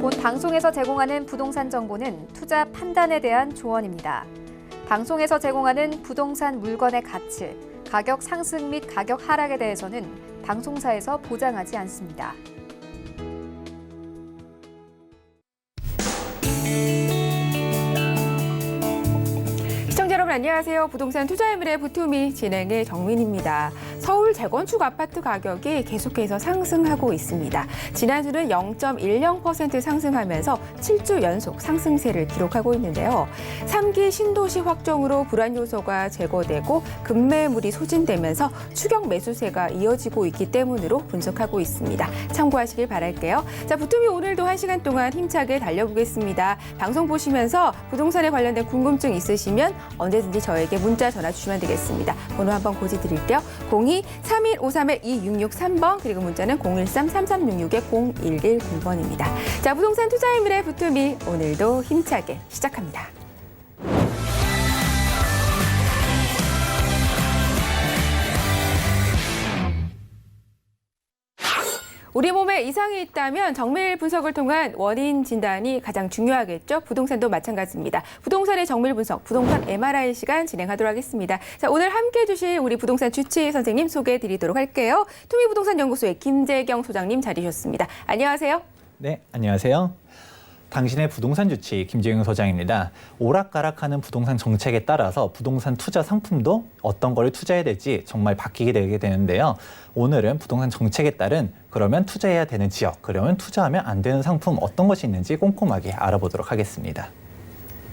본 방송에서 제공하는 부동산 정보는 투자 판단에 대한 조언입니다. 방송에서 제공하는 부동산 물건의 가치, 가격 상승 및 가격 하락에 대해서는 방송사에서 보장하지 않습니다. 시청자 여러분 안녕하세요. 부동산 투자의mir의 부투미 진행의 정민입니다. 서울 재건축 아파트 가격이 계속해서 상승하고 있습니다. 지난주는 0.10% 상승하면서 7주 연속 상승세를 기록하고 있는데요. 3기 신도시 확정으로 불안 요소가 제거되고 급매물이 소진되면서 추격 매수세가 이어지고 있기 때문으로 분석하고 있습니다. 참고하시길 바랄게요. 자, 부투미 오늘도 1시간 동안 힘차게 달려보겠습니다. 방송 보시면서 부동산에 관련된 궁금증 있으시면 언제든지 저에게 문자 전화 주시면 되겠습니다. 번호 한번 고지드릴게요. 02-3153-2663번 그리고 문자는 013-3366-0110번입니다. 자, 부동산 투자의mir의 부투미 오늘도 힘차게 시작합니다. 우리 몸에 이상이 있다면 정밀 분석을 통한 원인 진단이 가장 중요하겠죠. 부동산도 마찬가지입니다. 부동산의 정밀 분석, 부동산 MRI 시간 진행하도록 하겠습니다. 자, 오늘 함께해 주실 우리 부동산 주치 선생님 소개해 드리도록 할게요. 투미부동산연구소의 김재경 소장님 자리해 주셨습니다. 안녕하세요. 네, 안녕하세요. 당신의 부동산 주치 김재경 소장입니다. 오락가락하는 부동산 정책에 따라서 부동산 투자 상품도 어떤 걸 투자해야 될지 정말 바뀌게 되게 되는데요. 오늘은 부동산 정책에 따른 그러면 투자해야 되는 지역, 그러면 투자하면 안 되는 상품 어떤 것이 있는지 꼼꼼하게 알아보도록 하겠습니다.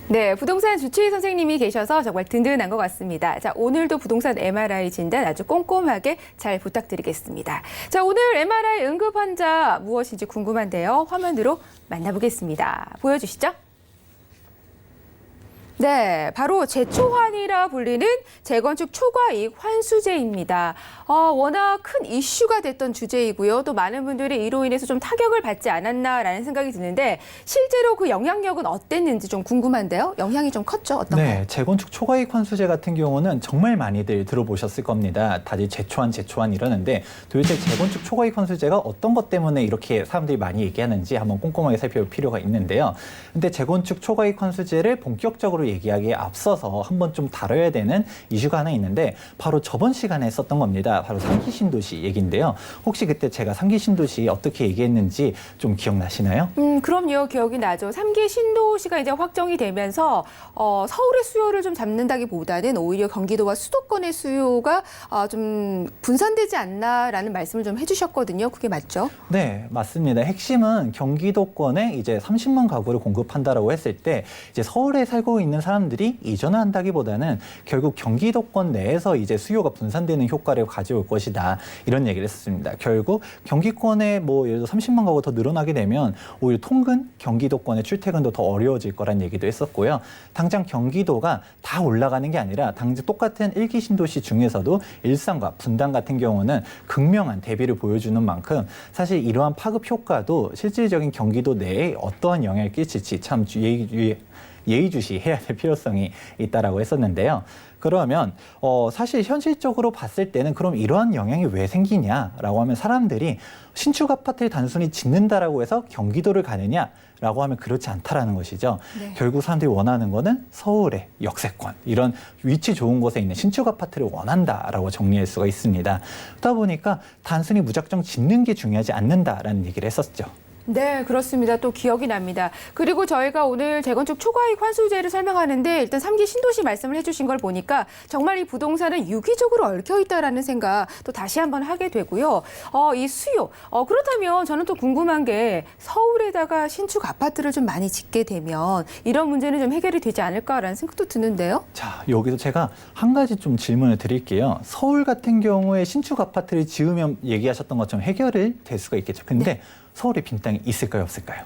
네, 부동산 주치 선생님이 계셔서 정말 든든한 것 같습니다. 자, 오늘도 부동산 MRI 진단 아주 꼼꼼하게 잘 부탁드리겠습니다. 자, 오늘 MRI 응급 환자 무엇인지 궁금한데요. 화면으로 만나보겠습니다. 보여주시죠. 네, 바로 재초환이라 불리는 재건축 초과이익 환수제입니다. 워낙 큰 이슈가 됐던 주제이고요. 또 많은 분들이 이로 인해서 좀 타격을 받지 않았나라는 생각이 드는데 실제로 그 영향력은 어땠는지 좀 궁금한데요. 영향이 좀 컸죠? 어떤가요? 네, 재건축 초과이익 환수제 같은 경우는 정말 많이들 들어보셨을 겁니다. 다들 재초환 이러는데 도대체 재건축 초과이익 환수제가 어떤 것 때문에 이렇게 사람들이 많이 얘기하는지 한번 꼼꼼하게 살펴볼 필요가 있는데요. 근데 재건축 초과이익 환수제를 본격적으로 얘기하기에 앞서서 한번 좀 다뤄야 되는 이슈가 하나 있는데 바로 저번 시간에 썼던 겁니다. 바로 3기 신도시 얘기인데요. 혹시 그때 제가 3기 신도시 어떻게 얘기했는지 좀 기억나시나요? 그럼요. 기억이 나죠. 3기 신도시가 이제 확정이 되면서 서울의 수요를 좀 잡는다기보다는 오히려 경기도와 수도권의 수요가 좀 분산되지 않나라는 말씀을 좀 해주셨거든요. 그게 맞죠? 네, 맞습니다. 핵심은 경기도권에 이제 30만 가구를 공급한다라고 했을 때 이제 서울에 살고 있는 사람들이 이전을 한다기보다는 결국 경기도권 내에서 이제 수요가 분산되는 효과를 가져올 것이다. 이런 얘기를 했습니다. 결국 경기권에 뭐 예를 들어 30만 가구 더 늘어나게 되면 오히려 통근 경기도권의 출퇴근도 더 어려워질 거란 얘기도 했었고요. 당장 경기도가 다 올라가는 게 아니라 당장 똑같은 1기 신도시 중에서도 일산과 분당 같은 경우는 극명한 대비를 보여주는 만큼 사실 이러한 파급 효과도 실질적인 경기도 내에 어떠한 영향을 끼칠지 참 예의주시해야 될 필요성이 있다라고 했었는데요. 그러면 사실 현실적으로 봤을 때는 그럼 이러한 영향이 왜 생기냐라고 하면 사람들이 신축 아파트를 단순히 짓는다라고 해서 경기도를 가느냐라고 하면 그렇지 않다라는 것이죠. 네. 결국 사람들이 원하는 거는 서울의 역세권, 이런 위치 좋은 곳에 있는 신축 아파트를 원한다라고 정리할 수가 있습니다. 그러다 보니까 단순히 무작정 짓는 게 중요하지 않는다라는 얘기를 했었죠. 네, 그렇습니다. 또 기억이 납니다. 그리고 저희가 오늘 재건축 초과이익 환수제를 설명하는데 일단 3기 신도시 말씀을 해주신 걸 보니까 정말 이 부동산은 유기적으로 얽혀 있다라는 생각 또 다시 한번 하게 되고요. 이 수요. 그렇다면 저는 또 궁금한 게 서울에다가 신축 아파트를 좀 많이 짓게 되면 이런 문제는 좀 해결이 되지 않을까라는 생각도 드는데요. 자, 여기서 제가 한 가지 좀 질문을 드릴게요. 서울 같은 경우에 신축 아파트를 지으면 얘기하셨던 것처럼 해결이 될 수가 있겠죠. 근데 네. 서울에 빈 땅이 있을까요, 없을까요?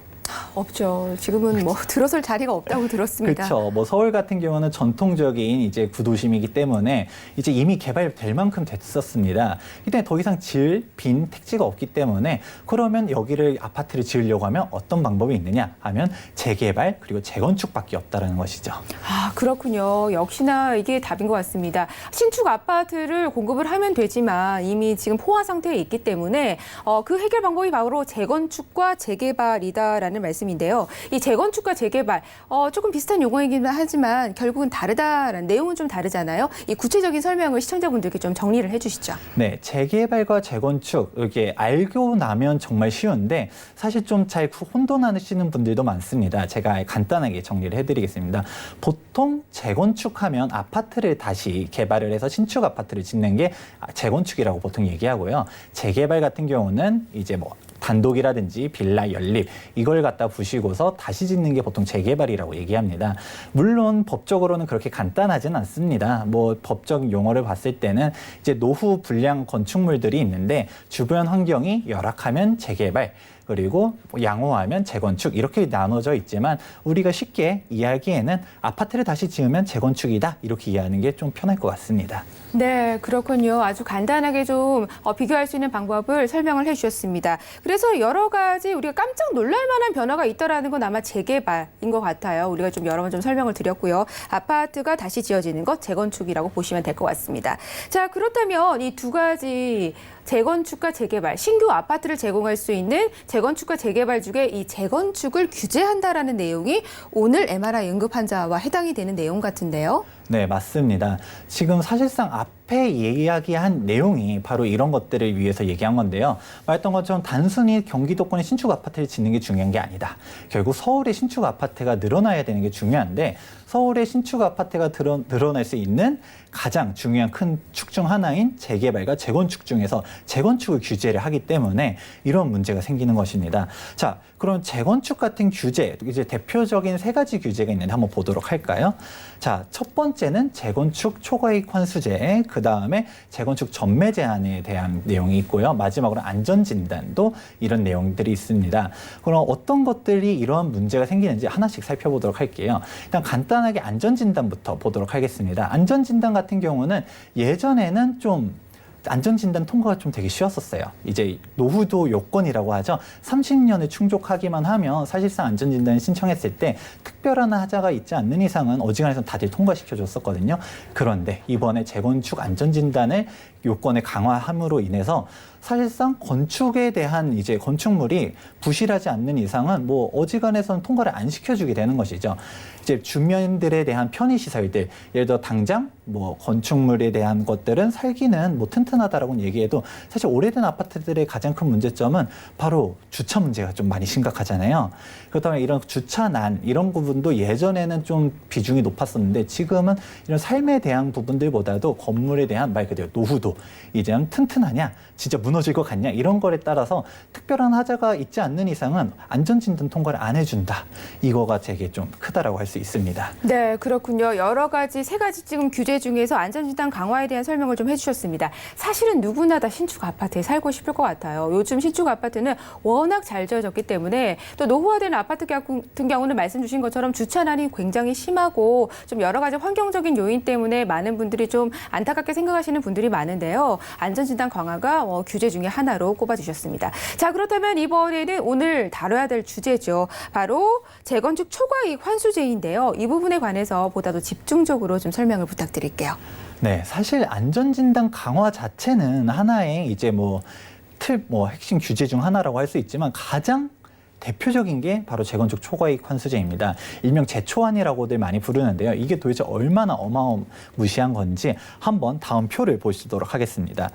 없죠. 지금은 뭐 들어설 자리가 없다고 들었습니다. 그렇죠. 뭐 서울 같은 경우는 전통적인 이제 구도심이기 때문에 이제 이미 개발될 만큼 됐었습니다. 근데 더 이상 지을 빈 택지가 없기 때문에 그러면 여기를 아파트를 지으려고 하면 어떤 방법이 있느냐 하면 재개발 그리고 재건축밖에 없다라는 것이죠. 아, 그렇군요. 역시나 이게 답인 것 같습니다. 신축 아파트를 공급을 하면 되지만 이미 지금 포화 상태에 있기 때문에 그 해결 방법이 바로 재건축과 재개발이다라는 있다라는 말씀인데요. 이 재건축과 재개발 조금 비슷한 용어이긴 하지만 결국은 다르다라는 내용은 좀 다르잖아요. 이 구체적인 설명을 시청자분들께 좀 정리를 해주시죠. 네, 재개발과 재건축 이렇게 알고 나면 정말 쉬운데 사실 좀 잘 혼돈하시는 분들도 많습니다. 제가 간단하게 정리를 해드리겠습니다. 보통 재건축하면 아파트를 다시 개발을 해서 신축 아파트를 짓는 게 재건축이라고 보통 얘기하고요. 재개발 같은 경우는 이제 뭐 단독이라든지 빌라, 연립 이걸 갖다 부시고서 다시 짓는 게 보통 재개발이라고 얘기합니다. 물론 법적으로는 그렇게 간단하진 않습니다. 뭐 법적 용어를 봤을 때는 이제 노후 불량 건축물들이 있는데 주변 환경이 열악하면 재개발, 그리고 양호하면 재건축 이렇게 나눠져 있지만 우리가 쉽게 이해하기에는 아파트를 다시 지으면 재건축이다 이렇게 이해하는 게 좀 편할 것 같습니다. 네, 그렇군요. 아주 간단하게 좀 비교할 수 있는 방법을 설명을 해주셨습니다. 그래서 여러 가지 우리가 깜짝 놀랄 만한 변화가 있다라는 건 아마 재개발인 것 같아요. 우리가 좀 여러 번 좀 설명을 드렸고요. 아파트가 다시 지어지는 것 재건축이라고 보시면 될 것 같습니다. 자, 그렇다면 이 두 가지 재건축과 재개발, 신규 아파트를 제공할 수 있는 재건축과 재개발 중에 이 재건축을 규제한다라는 내용이 오늘 MRI 응급 환자와 해당이 되는 내용 같은데요. 네, 맞습니다. 지금 사실상 앞에 이야기한 내용이 바로 이런 것들을 위해서 얘기한 건데요. 말했던 것처럼 단순히 경기도권의 신축 아파트를 짓는 게 중요한 게 아니다. 결국 서울의 신축 아파트가 늘어나야 되는 게 중요한데 서울의 신축 아파트가 늘어날 수 있는 가장 중요한 큰 축 중 하나인 재개발과 재건축 중에서 재건축을 규제를 하기 때문에 이런 문제가 생기는 것입니다. 자, 그럼 재건축 같은 규제, 이제 대표적인 세 가지 규제가 있는데 한번 보도록 할까요? 자, 첫 번째는 재건축 초과이익 환수제, 그 다음에 재건축 전매 제한에 대한 내용이 있고요. 마지막으로 안전진단도 이런 내용들이 있습니다. 그럼 어떤 것들이 이러한 문제가 생기는지 하나씩 살펴보도록 할게요. 일단 간단하게 안전진단부터 보도록 하겠습니다. 안전진단 같은 경우는 예전에는 좀 안전진단 통과가 좀 되게 쉬웠었어요. 이제 노후도 요건이라고 하죠. 30년을 충족하기만 하면 사실상 안전진단을 신청했을 때 특별한 하자가 있지 않는 이상은 어지간해서 다들 통과시켜줬었거든요. 그런데 이번에 재건축 안전진단을 요건을 강화함으로 인해서 사실상 건축에 대한 이제 건축물이 부실하지 않는 이상은 뭐 어지간해서는 통과를 안 시켜주게 되는 것이죠. 이제 주민들에 대한 편의시설들, 예를 들어 당장 뭐 건축물에 대한 것들은 살기는 뭐 튼튼하다라고 얘기해도 사실 오래된 아파트들의 가장 큰 문제점은 바로 주차 문제가 좀 많이 심각하잖아요. 그렇다면 이런 주차난 이런 부분도 예전에는 좀 비중이 높았었는데 지금은 이런 삶에 대한 부분들보다도 건물에 대한 말 그대로 노후도 이제는 튼튼하냐, 진짜 무너질 것 같냐 이런 거에 따라서 특별한 하자가 있지 않는 이상은 안전진단 통과를 안 해준다. 이거가 되게 좀 크다라고 할 수 있습니다. 네, 그렇군요. 여러 가지, 세 가지 지금 규제 중에서 안전진단 강화에 대한 설명을 좀 해주셨습니다. 사실은 누구나 다 신축 아파트에 살고 싶을 것 같아요. 요즘 신축 아파트는 워낙 잘 지어졌기 때문에 또 노후화된 아파트 같은 경우는 말씀 주신 것처럼 주차난이 굉장히 심하고 좀 여러 가지 환경적인 요인 때문에 많은 분들이 좀 안타깝게 생각하시는 분들이 많은데요. 안전진단 강화가 규제 중에 하나로 꼽아주셨습니다. 자, 그렇다면 이번에는 오늘 다뤄야 될 주제죠. 바로 재건축 초과이익 환수제인데요. 이 부분에 관해서 보다 더 집중적으로 좀 설명을 부탁드릴게요. 네, 사실 안전진단 강화 자체는 하나의 이제 뭐 핵심 규제 중 하나라고 할 수 있지만 가장 대표적인 게 바로 재건축 초과이익 환수제입니다. 일명 재초환이라고들 많이 부르는데요. 이게 도대체 얼마나 어마무시한 건지 한번 다음 표를 보시도록 하겠습니다.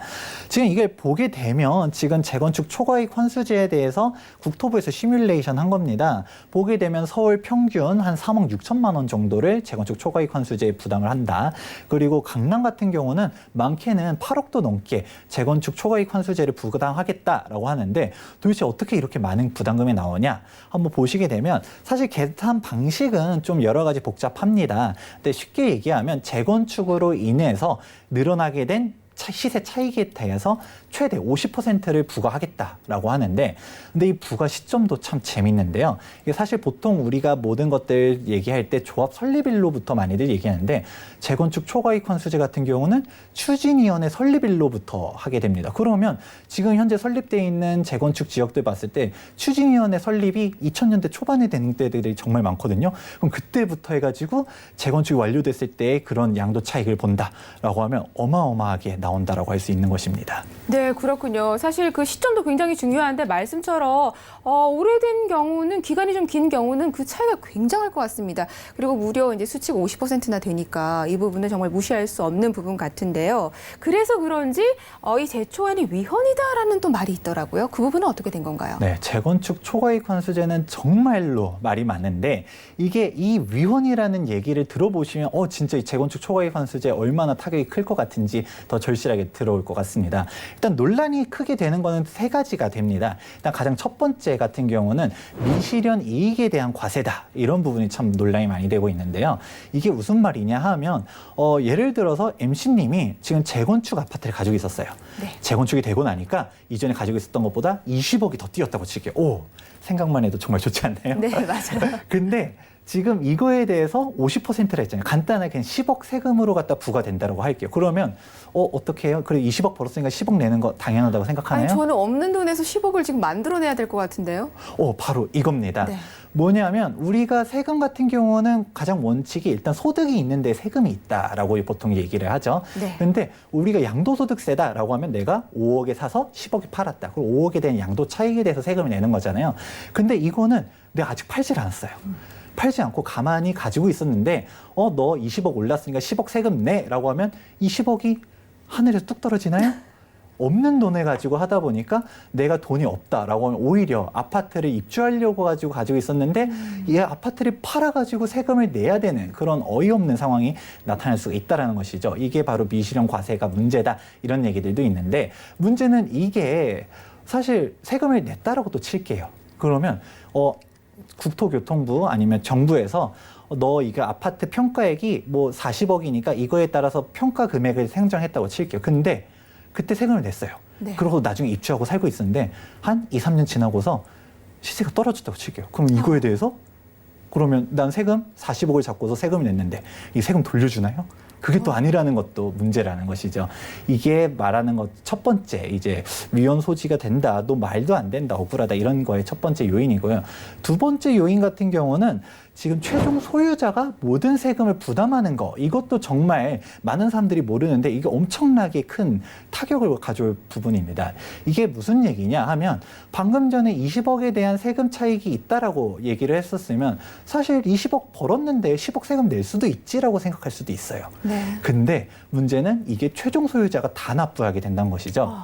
지금 이걸 보게 되면 지금 재건축 초과이익 환수제에 대해서 국토부에서 시뮬레이션 한 겁니다. 보게 되면 서울 평균 한 3억 6천만 원 정도를 재건축 초과이익 환수제에 부담을 한다. 그리고 강남 같은 경우는 많게는 8억도 넘게 재건축 초과이익 환수제를 부담하겠다라고 하는데 도대체 어떻게 이렇게 많은 부담금이 나오냐? 한번 보시게 되면 사실 계산 방식은 좀 여러 가지 복잡합니다. 근데 쉽게 얘기하면 재건축으로 인해서 늘어나게 된 시세 차익에 대해서 최대 50%를 부과하겠다라고 하는데 근데 이 부과 시점도 참 재밌는데요. 이게 사실 보통 우리가 모든 것들 얘기할 때 조합 설립일로부터 많이들 얘기하는데 재건축 초과이익 환수제 같은 경우는 추진위원회 설립일로부터 하게 됩니다. 그러면 지금 현재 설립되어 있는 재건축 지역들 봤을 때 추진위원회 설립이 2000년대 초반에 되는 때들이 정말 많거든요. 그럼 그때부터 해가지고 재건축이 완료됐을 때 그런 양도 차익을 본다라고 하면 어마어마하게 나옵니다. 나온다라고 할 수 있는 것입니다. 네, 그렇군요. 사실 그 시점도 굉장히 중요한데 말씀처럼 오래된 경우는 기간이 좀 긴 경우는 그 차이가 굉장할 것 같습니다. 그리고 무려 이제 수치가 50%나 되니까 이 부분은 정말 무시할 수 없는 부분 같은데요. 그래서 그런지 이 재초안이 위헌이다라는 또 말이 있더라고요. 그 부분은 어떻게 된 건가요? 네, 재건축 초과이익 환수제는 정말로 말이 많은데 이게 이 위헌이라는 얘기를 들어보시면 진짜 이 재건축 초과이익 환수제 얼마나 타격이 클 것 같은지 더 절실하게 들어올 것 같습니다. 일단 논란이 크게 되는 거는 세 가지가 됩니다. 일단 가장 첫 번째 같은 경우는 미실현 이익에 대한 과세다. 이런 부분이 참 논란이 많이 되고 있는데요. 이게 무슨 말이냐 하면 예를 들어서 MC님이 지금 재건축 아파트를 가지고 있었어요. 네. 재건축이 되고 나니까 이전에 가지고 있었던 것보다 20억이 더 뛰었다고 칠게요. 오, 생각만 해도 정말 좋지 않나요? 네, 맞아요. 근데 지금 이거에 대해서 50%라 했잖아요. 간단하게 그냥 10억 세금으로 갖다 부과된다고 할게요. 그러면 어떻게 해요? 그래 20억 벌었으니까 10억 내는 거 당연하다고 생각하나요? 아니, 저는 없는 돈에서 10억을 지금 만들어내야 될 것 같은데요. 바로 이겁니다. 네. 뭐냐면 우리가 세금 같은 경우는 가장 원칙이 일단 소득이 있는데 세금이 있다라고 보통 얘기를 하죠. 네. 근데 우리가 양도소득세다라고 하면 내가 5억에 사서 10억에 팔았다. 그럼 5억에 대한 양도 차익에 대해서 세금을 내는 거잖아요. 근데 이거는 내가 아직 팔질 않았어요. 팔지 않고 가만히 가지고 있었는데 너 20억 올랐으니까 10억 세금 내라고 하면 이 10억이 하늘에서 뚝 떨어지나요? 없는 돈을 가지고 하다 보니까 내가 돈이 없다라고 하면 오히려 아파트를 입주하려고 가지고 있었는데 이 아파트를 팔아가지고 세금을 내야 되는 그런 어이없는 상황이 나타날 수가 있다는 것이죠. 이게 바로 미실현 과세가 문제다 이런 얘기들도 있는데 문제는 이게 사실 세금을 냈다라고 또 칠게요. 그러면 국토교통부 아니면 정부에서 너 이거 아파트 평가액이 뭐 40억이니까 이거에 따라서 평가 금액을 생정했다고 칠게요. 근데 그때 세금을 냈어요. 네. 그러고 나중에 입주하고 살고 있었는데 한 2, 3년 지나고서 시세가 떨어졌다고 칠게요. 그럼 이거에 대해서 그러면 난 세금 40억을 잡고서 세금을 냈는데 이 세금 돌려주나요? 그게 또 아니라는 것도 문제라는 것이죠. 이게 말하는 것 첫 번째 이제 위헌 소지가 된다, 또 말도 안 된다, 억울하다 이런 거의 첫 번째 요인이고요. 두 번째 요인 같은 경우는 지금 최종 소유자가 모든 세금을 부담하는 거 이것도 정말 많은 사람들이 모르는데 이게 엄청나게 큰 타격을 가져올 부분입니다. 이게 무슨 얘기냐 하면 방금 전에 20억에 대한 세금 차익이 있다라고 얘기를 했었으면 사실 20억 벌었는데 10억 세금 낼 수도 있지라고 생각할 수도 있어요. 네. 근데 문제는 이게 최종 소유자가 다 납부하게 된다는 것이죠.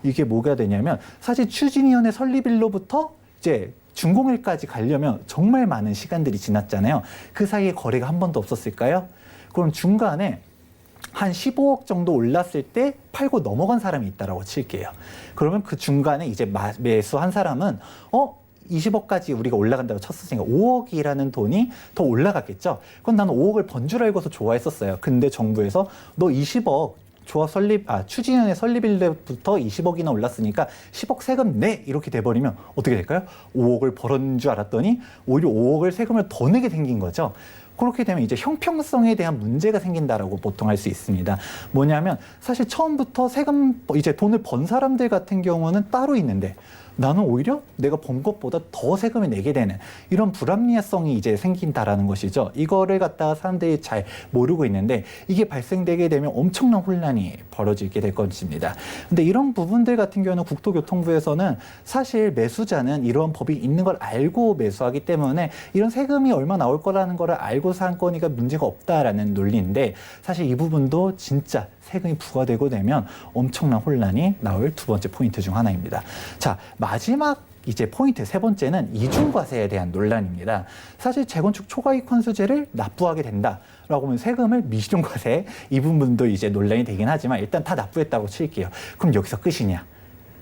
이게 뭐가 되냐면 사실 추진위원회 설립일로부터 이제 준공일까지 가려면 정말 많은 시간들이 지났잖아요. 그 사이에 거래가 한 번도 없었을까요? 그럼 중간에 한 15억 정도 올랐을 때 팔고 넘어간 사람이 있다라고 칠게요. 그러면 그 중간에 이제 매수한 사람은 20억까지 우리가 올라간다고 쳤으니까 5억이라는 돈이 더 올라갔겠죠. 그럼 나는 5억을 번 줄 알고서 좋아했었어요. 근데 정부에서 너 20억 조합 추진위원회 설립일부터 20억이나 올랐으니까 10억 세금 내 이렇게 돼버리면 어떻게 될까요? 5억을 벌은 줄 알았더니 오히려 5억을 세금을 더 내게 생긴 거죠. 그렇게 되면 이제 형평성에 대한 문제가 생긴다라고 보통 할 수 있습니다. 뭐냐면 사실 처음부터 세금 이제 돈을 번 사람들 같은 경우는 따로 있는데 나는 오히려 내가 번 것보다 더 세금을 내게 되는 이런 불합리성이 이제 생긴다라는 것이죠. 이거를 갖다가 사람들이 잘 모르고 있는데 이게 발생되게 되면 엄청난 혼란이 벌어지게 될 것입니다. 근데 이런 부분들 같은 경우는 국토교통부에서는 사실 매수자는 이런 법이 있는 걸 알고 매수하기 때문에 이런 세금이 얼마 나올 거라는 걸 알고 산 거니까 문제가 없다라는 논리인데 사실 이 부분도 진짜 세금이 부과되고 되면 엄청난 혼란이 나올 두 번째 포인트 중 하나입니다. 자, 마지막 이제 포인트 세 번째는 이중과세에 대한 논란입니다. 사실 재건축 초과이익 환수제를 납부하게 된다라고 하면 세금을 미실현과세 이 부분도 이제 논란이 되긴 하지만 일단 다 납부했다고 칠게요. 그럼 여기서 끝이냐?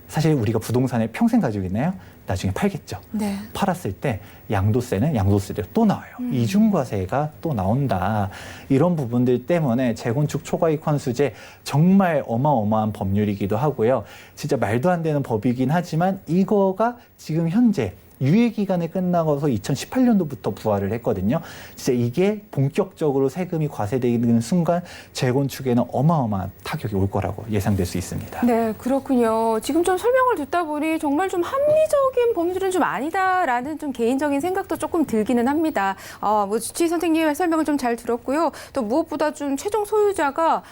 사실 우리가 부동산을 평생 가지고 있나요? 나중에 팔겠죠. 네. 팔았을 때 양도세는 양도세대로 또 나와요. 이중과세가 또 나온다. 이런 부분들 때문에 재건축 초과이익 환수제 정말 어마어마한 법률이기도 하고요. 진짜 말도 안 되는 법이긴 하지만 이거가 지금 현재 유예 기간이 끝나고서 2018년도부터 부활을 했거든요. 진짜 이게 본격적으로 세금이 과세되는 순간 재건축에는 어마어마한 타격이 올 거라고 예상될 수 있습니다. 네, 그렇군요. 지금 좀 설명을 듣다 보니 정말 좀 합리적인 범주는 좀 아니다라는 좀 개인적인 생각도 조금 들기는 합니다. 뭐 주치 선생님의 설명을 좀 잘 들었고요. 또 무엇보다 좀 최종 소유자가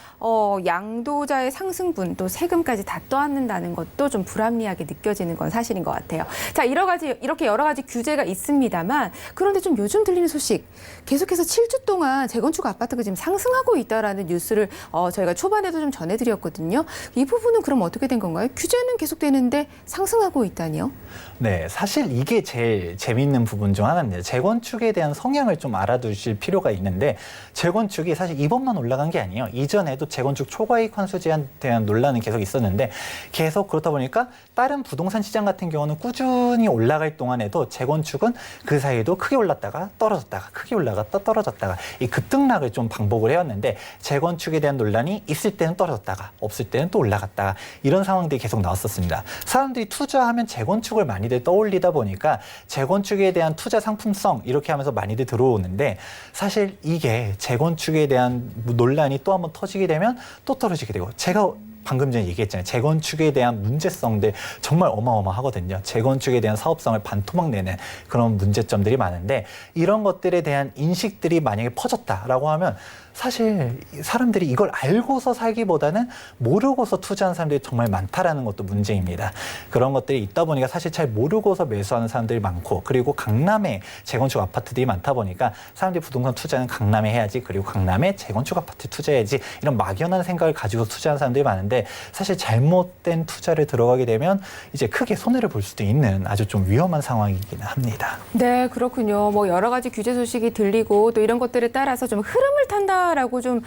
양도자의 상승분 또 세금까지 다 떠안는다는 것도 좀 불합리하게 느껴지는 건 사실인 것 같아요. 자, 이렇게 여러 가지 규제가 있습니다만 그런데 좀 요즘 들리는 소식 계속해서 7주 동안 재건축 아파트가 지금 상승하고 있다라는 뉴스를 저희가 초반에도 좀 전해드렸거든요. 이 부분은 그럼 어떻게 된 건가요? 규제는 계속되는데 상승하고 있다니요? 네, 사실 이게 제일 재미있는 부분 중 하나입니다. 재건축에 대한 성향을 좀 알아두실 필요가 있는데 재건축이 사실 이번만 올라간 게 아니에요. 이전에도 재건축 초과이익 환수제에 대한 논란은 계속 있었는데 계속 그렇다 보니까 다른 부동산 시장 같은 경우는 꾸준히 올라갈 동안에도 재건축은 그 사이에도 크게 올랐다가 떨어졌다가 크게 올라갔다 떨어졌다가 이 급등락을 좀 반복을 해왔는데 재건축에 대한 논란이 있을 때는 떨어졌다가 없을 때는 또 올라갔다가 이런 상황들이 계속 나왔었습니다. 사람들이 투자하면 재건축을 많이들 떠올리다 보니까 재건축에 대한 투자 상품성 이렇게 하면서 많이들 들어오는데 사실 이게 재건축에 대한 논란이 또 한번 터지게 되면 또 떨어지게 되고 제가 방금 전에 얘기했잖아요. 재건축에 대한 문제성들 정말 어마어마하거든요. 재건축에 대한 사업성을 반토막 내는 그런 문제점들이 많은데 이런 것들에 대한 인식들이 만약에 퍼졌다라고 하면 사실 사람들이 이걸 알고서 살기보다는 모르고서 투자하는 사람들이 정말 많다라는 것도 문제입니다. 그런 것들이 있다 보니까 사실 잘 모르고서 매수하는 사람들이 많고 그리고 강남에 재건축 아파트들이 많다 보니까 사람들이 부동산 투자는 강남에 해야지 그리고 강남에 재건축 아파트 투자해야지 이런 막연한 생각을 가지고 투자하는 사람들이 많은데 사실 잘못된 투자를 들어가게 되면 이제 크게 손해를 볼 수도 있는 아주 좀 위험한 상황이기는 합니다. 네, 그렇군요. 뭐 여러 가지 규제 소식이 들리고 또 이런 것들에 따라서 좀 흐름을 탄다라고 좀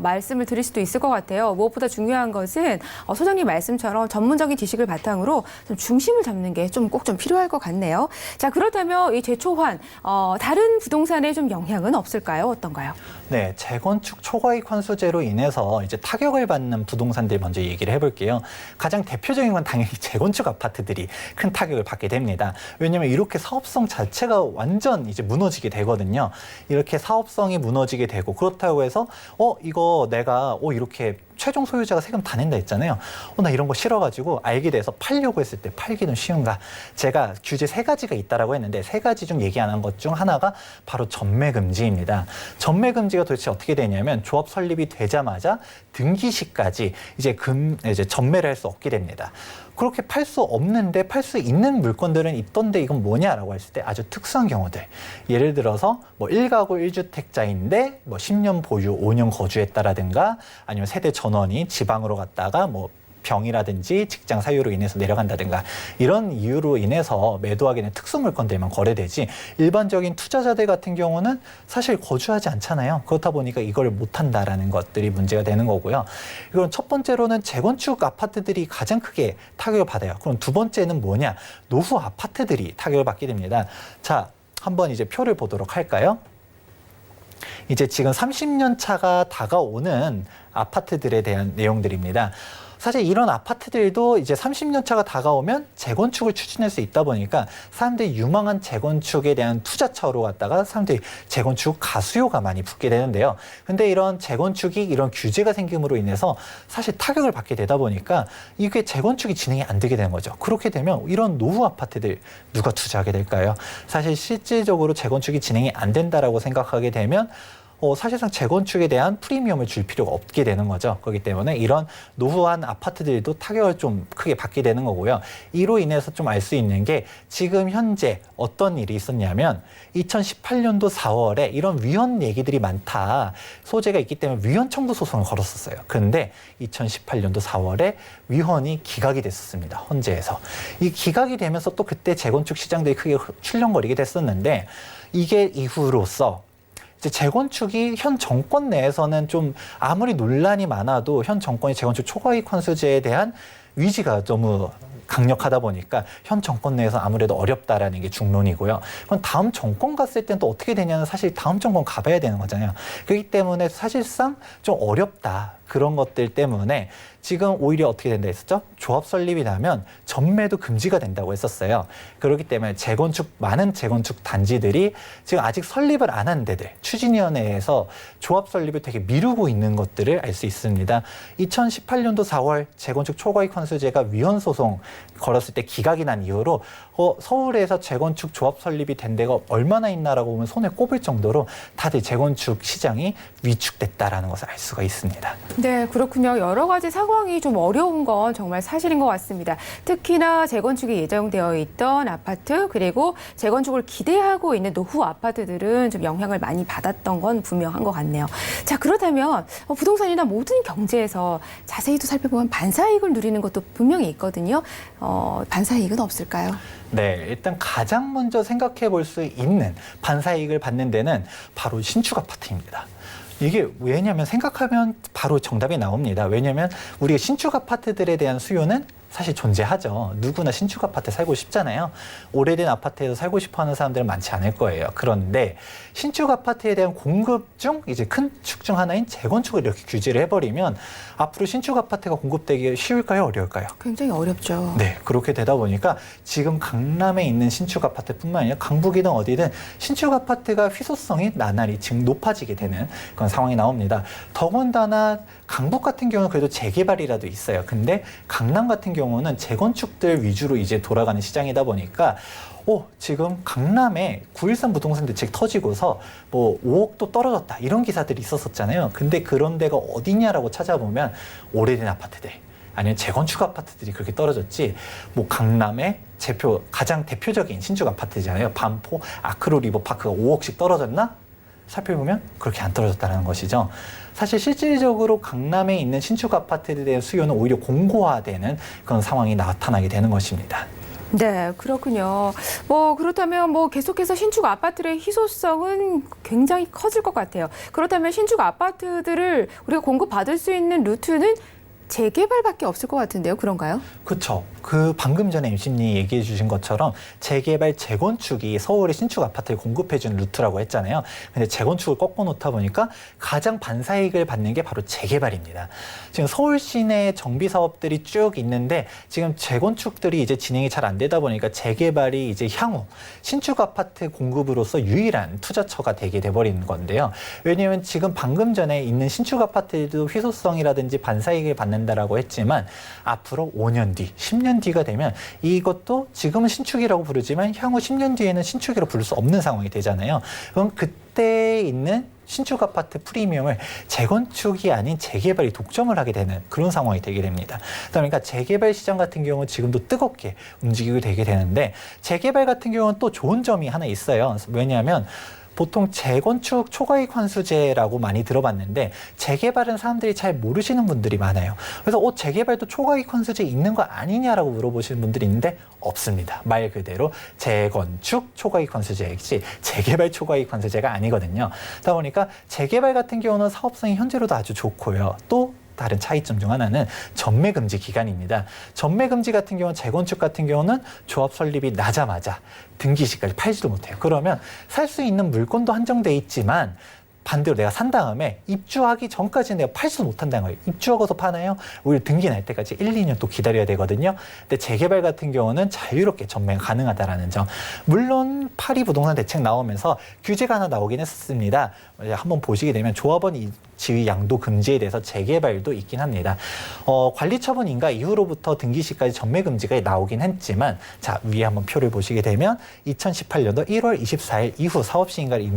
말씀을 드릴 수도 있을 것 같아요. 무엇보다 중요한 것은 소장님 말씀처럼 전문적인 지식을 바탕으로 좀 중심을 잡는 게 좀 꼭 좀 필요할 것 같네요. 자, 그렇다면 이 재초환 다른 부동산에 좀 영향은 없을까요? 어떤가요? 네, 재건축 초과이익 환수제로 인해서 이제 타격을 받는 부동산들 먼저 얘기를 해볼게요. 가장 대표적인 건 당연히 재건축 아파트들이 큰 타격을 받게 됩니다. 왜냐하면 이렇게 사업성 자체가 완전 이제 무너지게 되거든요. 이렇게 사업성이 무너지게 되고 그렇다고 해서 이거 내가 이렇게 최종 소유자가 세금 다 낸다 했잖아요. 나 이런 거 싫어가지고 알게 돼서 팔려고 했을 때 팔기는 쉬운가? 제가 규제 3가지가 있다라고 했는데 3가지 중 얘기 안 한 것 중 하나가 바로 전매금지입니다. 전매금지가 도대체 어떻게 되냐면 조합 설립이 되자마자 등기 시까지 이제 전매를 할 수 없게 됩니다. 그렇게 팔 수 없는데 팔 수 있는 물건들은 있던데 이건 뭐냐라고 했을 때 아주 특수한 경우들. 예를 들어서 뭐 1가구 1주택자인데 뭐 10년 보유, 5년 거주했다라든가 아니면 세대 전원이 지방으로 갔다가 뭐 병이라든지 직장 사유로 인해서 내려간다든가 이런 이유로 인해서 매도하게 된 특수 물건들만 거래되지 일반적인 투자자들 같은 경우는 사실 거주하지 않잖아요. 그렇다 보니까 이걸 못한다라는 것들이 문제가 되는 거고요. 이건 첫 번째로는 재건축 아파트들이 가장 크게 타격을 받아요. 그럼 두 번째는 뭐냐? 노후 아파트들이 타격을 받게 됩니다. 자, 한번 이제 표를 보도록 할까요? 이제 지금 30년 차가 다가오는 아파트들에 대한 내용들입니다. 사실 이런 아파트들도 이제 30년 차가 다가오면 재건축을 추진할 수 있다 보니까 사람들이 유망한 재건축에 대한 투자처로 갔다가 사람들이 재건축 가수요가 많이 붙게 되는데요. 근데 이런 재건축이 이런 규제가 생김으로 인해서 사실 타격을 받게 되다 보니까 이게 재건축이 진행이 안 되게 되는 거죠. 그렇게 되면 이런 노후 아파트들 누가 투자하게 될까요? 사실 실질적으로 재건축이 진행이 안 된다라고 생각하게 되면 사실상 재건축에 대한 프리미엄을 줄 필요가 없게 되는 거죠. 그렇기 때문에 이런 노후한 아파트들도 타격을 좀 크게 받게 되는 거고요. 이로 인해서 좀 알 수 있는 게 지금 현재 어떤 일이 있었냐면 2018년도 4월에 이런 위헌 얘기들이 많다. 소재가 있기 때문에 위헌 청구 소송을 걸었었어요. 근데 2018년도 4월에 위헌이 기각이 됐었습니다. 헌재에서. 이 기각이 되면서 또 그때 재건축 시장들이 크게 출렁거리게 됐었는데 이게 이후로써 재건축이 현 정권 내에서는 좀 아무리 논란이 많아도 현 정권이 재건축 초과이익 환수제에 대한 위지가 너무 강력하다 보니까 현 정권 내에서 아무래도 어렵다라는 게 중론이고요. 그럼 다음 정권 갔을 땐 또 어떻게 되냐는 사실 다음 정권 가봐야 되는 거잖아요. 그렇기 때문에 사실상 좀 어렵다. 그런 것들 때문에 지금 오히려 어떻게 된다 했었죠? 조합 설립이 나면 전매도 금지가 된다고 했었어요. 그렇기 때문에 많은 재건축 단지들이 지금 아직 설립을 안 한 데들, 추진위원회에서 조합 설립을 되게 미루고 있는 것들을 알 수 있습니다. 2018년도 4월 재건축 초과이익 환수제가 위헌 소송 걸었을 때 기각이 난 이후로 서울에서 재건축 조합 설립이 된 데가 얼마나 있나라고 보면 손에 꼽을 정도로 다들 재건축 시장이 위축됐다라는 것을 알 수가 있습니다. 네, 그렇군요. 여러 가지 상황이 좀 어려운 건 정말 사실인 것 같습니다. 특히나 재건축이 예정되어 있던 아파트 그리고 재건축을 기대하고 있는 노후 아파트들은 좀 영향을 많이 받았던 건 분명한 것 같네요. 자, 그렇다면 부동산이나 모든 경제에서 자세히 또 살펴보면 반사이익을 누리는 것도 분명히 있거든요. 반사이익은 없을까요? 네, 일단 가장 먼저 생각해 볼 수 있는 반사이익을 받는 데는 바로 신축 아파트입니다. 이게 왜냐하면 생각하면 바로 정답이 나옵니다. 왜냐하면 우리가 신축 아파트들에 대한 수요는 사실 존재하죠. 누구나 신축 아파트에 살고 싶잖아요. 오래된 아파트에서 살고 싶어하는 사람들은 많지 않을 거예요. 그런데 신축 아파트에 대한 공급 중 이제 큰 축 중 하나인 재건축을 이렇게 규제를 해버리면 앞으로 신축 아파트가 공급되기 쉬울까요? 어려울까요? 굉장히 어렵죠. 네, 그렇게 되다 보니까 지금 강남에 있는 신축 아파트뿐만 아니라 강북이든 어디든 신축 아파트가 희소성이 나날이 지금 높아지게 되는 그런 상황이 나옵니다. 더군다나 강북 같은 경우는 그래도 재개발이라도 있어요. 근데 강남 같은 경우는 재건축들 위주로 이제 돌아가는 시장이다 보니까 지금 강남에 9.13 부동산 대책 터지고서 뭐 5억도 떨어졌다 이런 기사들이 있었었잖아요. 근데 그런 데가 어디냐라고 찾아보면 오래된 아파트들 아니면 재건축 아파트들이 그렇게 떨어졌지 뭐 강남의 가장 대표적인 신축 아파트잖아요. 반포 아크로 리버파크가 5억씩 떨어졌나? 살펴보면 그렇게 안 떨어졌다는 것이죠. 사실 실질적으로 강남에 있는 신축 아파트에 대한 수요는 오히려 공고화되는 그런 상황이 나타나게 되는 것입니다. 네, 그렇군요. 그렇다면 계속해서 신축 아파트의 희소성은 굉장히 커질 것 같아요. 그렇다면 신축 아파트들을 우리가 공급받을 수 있는 루트는 재개발밖에 없을 것 같은데요. 그런가요? 그렇죠. 방금 전에 MC님이 얘기해 주신 것처럼 재개발, 재건축이 서울의 신축 아파트를 공급해주는 루트라고 했잖아요. 근데 재건축을 꺾어 놓다 보니까 가장 반사이익을 받는 게 바로 재개발입니다. 지금 서울 시내 정비 사업들이 쭉 있는데 지금 재건축들이 이제 진행이 잘 안 되다 보니까 재개발이 이제 향후 신축 아파트 공급으로서 유일한 투자처가 되게 돼버리는 건데요. 왜냐하면 지금 방금 전에 있는 신축 아파트도 희소성이라든지 반사이익을 받는다라고 했지만 앞으로 5년 뒤, 10년 뒤가 되면 이것도 지금은 신축이라고 부르지만 향후 10년 뒤에는 신축이라고 부를 수 없는 상황이 되잖아요. 그럼 그때 있는 신축 아파트 프리미엄을 재건축이 아닌 재개발이 독점을 하게 되는 그런 상황이 되게 됩니다. 그러니까 재개발 시장 같은 경우는 지금도 뜨겁게 움직이게 되게 되는데 재개발 같은 경우는 또 좋은 점이 하나 있어요. 왜냐하면 보통 재건축 초과이익 환수제라고 많이 들어봤는데 재개발은 사람들이 잘 모르시는 분들이 많아요. 그래서 재개발도 초과이익 환수제 있는 거 아니냐라고 물어보시는 분들이 있는데 없습니다. 말 그대로 재건축 초과이익 환수제이지 재개발 초과이익 환수제가 아니거든요. 그러다 보니까 재개발 같은 경우는 사업성이 현재로도 아주 좋고요. 또 다른 차이점 중 하나는 전매금지 기간입니다. 전매금지 같은 경우는 재건축 같은 경우는 조합 설립이 나자마자 등기 시까지 팔지도 못해요. 그러면 살 수 있는 물건도 한정돼 있지만 반대로 내가 산 다음에 입주하기 전까지는 내가 팔 수 못한다는 거예요. 입주하고서 파나요? 오히려 등기 날 때까지 1, 2년 또 기다려야 되거든요. 근데 재개발 같은 경우는 자유롭게 전매가 가능하다라는 점. 물론 파리 부동산 대책 나오면서 규제가 하나 나오긴 했습니다. 한번 보시게 되면 조합원 지위 양도 금지에 대해서 재개발도 있긴 합니다. 관리처분 인가 이후로부터 등기 시까지 전매 금지가 나오긴 했지만 자 위에 한번 표를 보시게 되면 2018년도 1월 24일 이후 사업 시행가를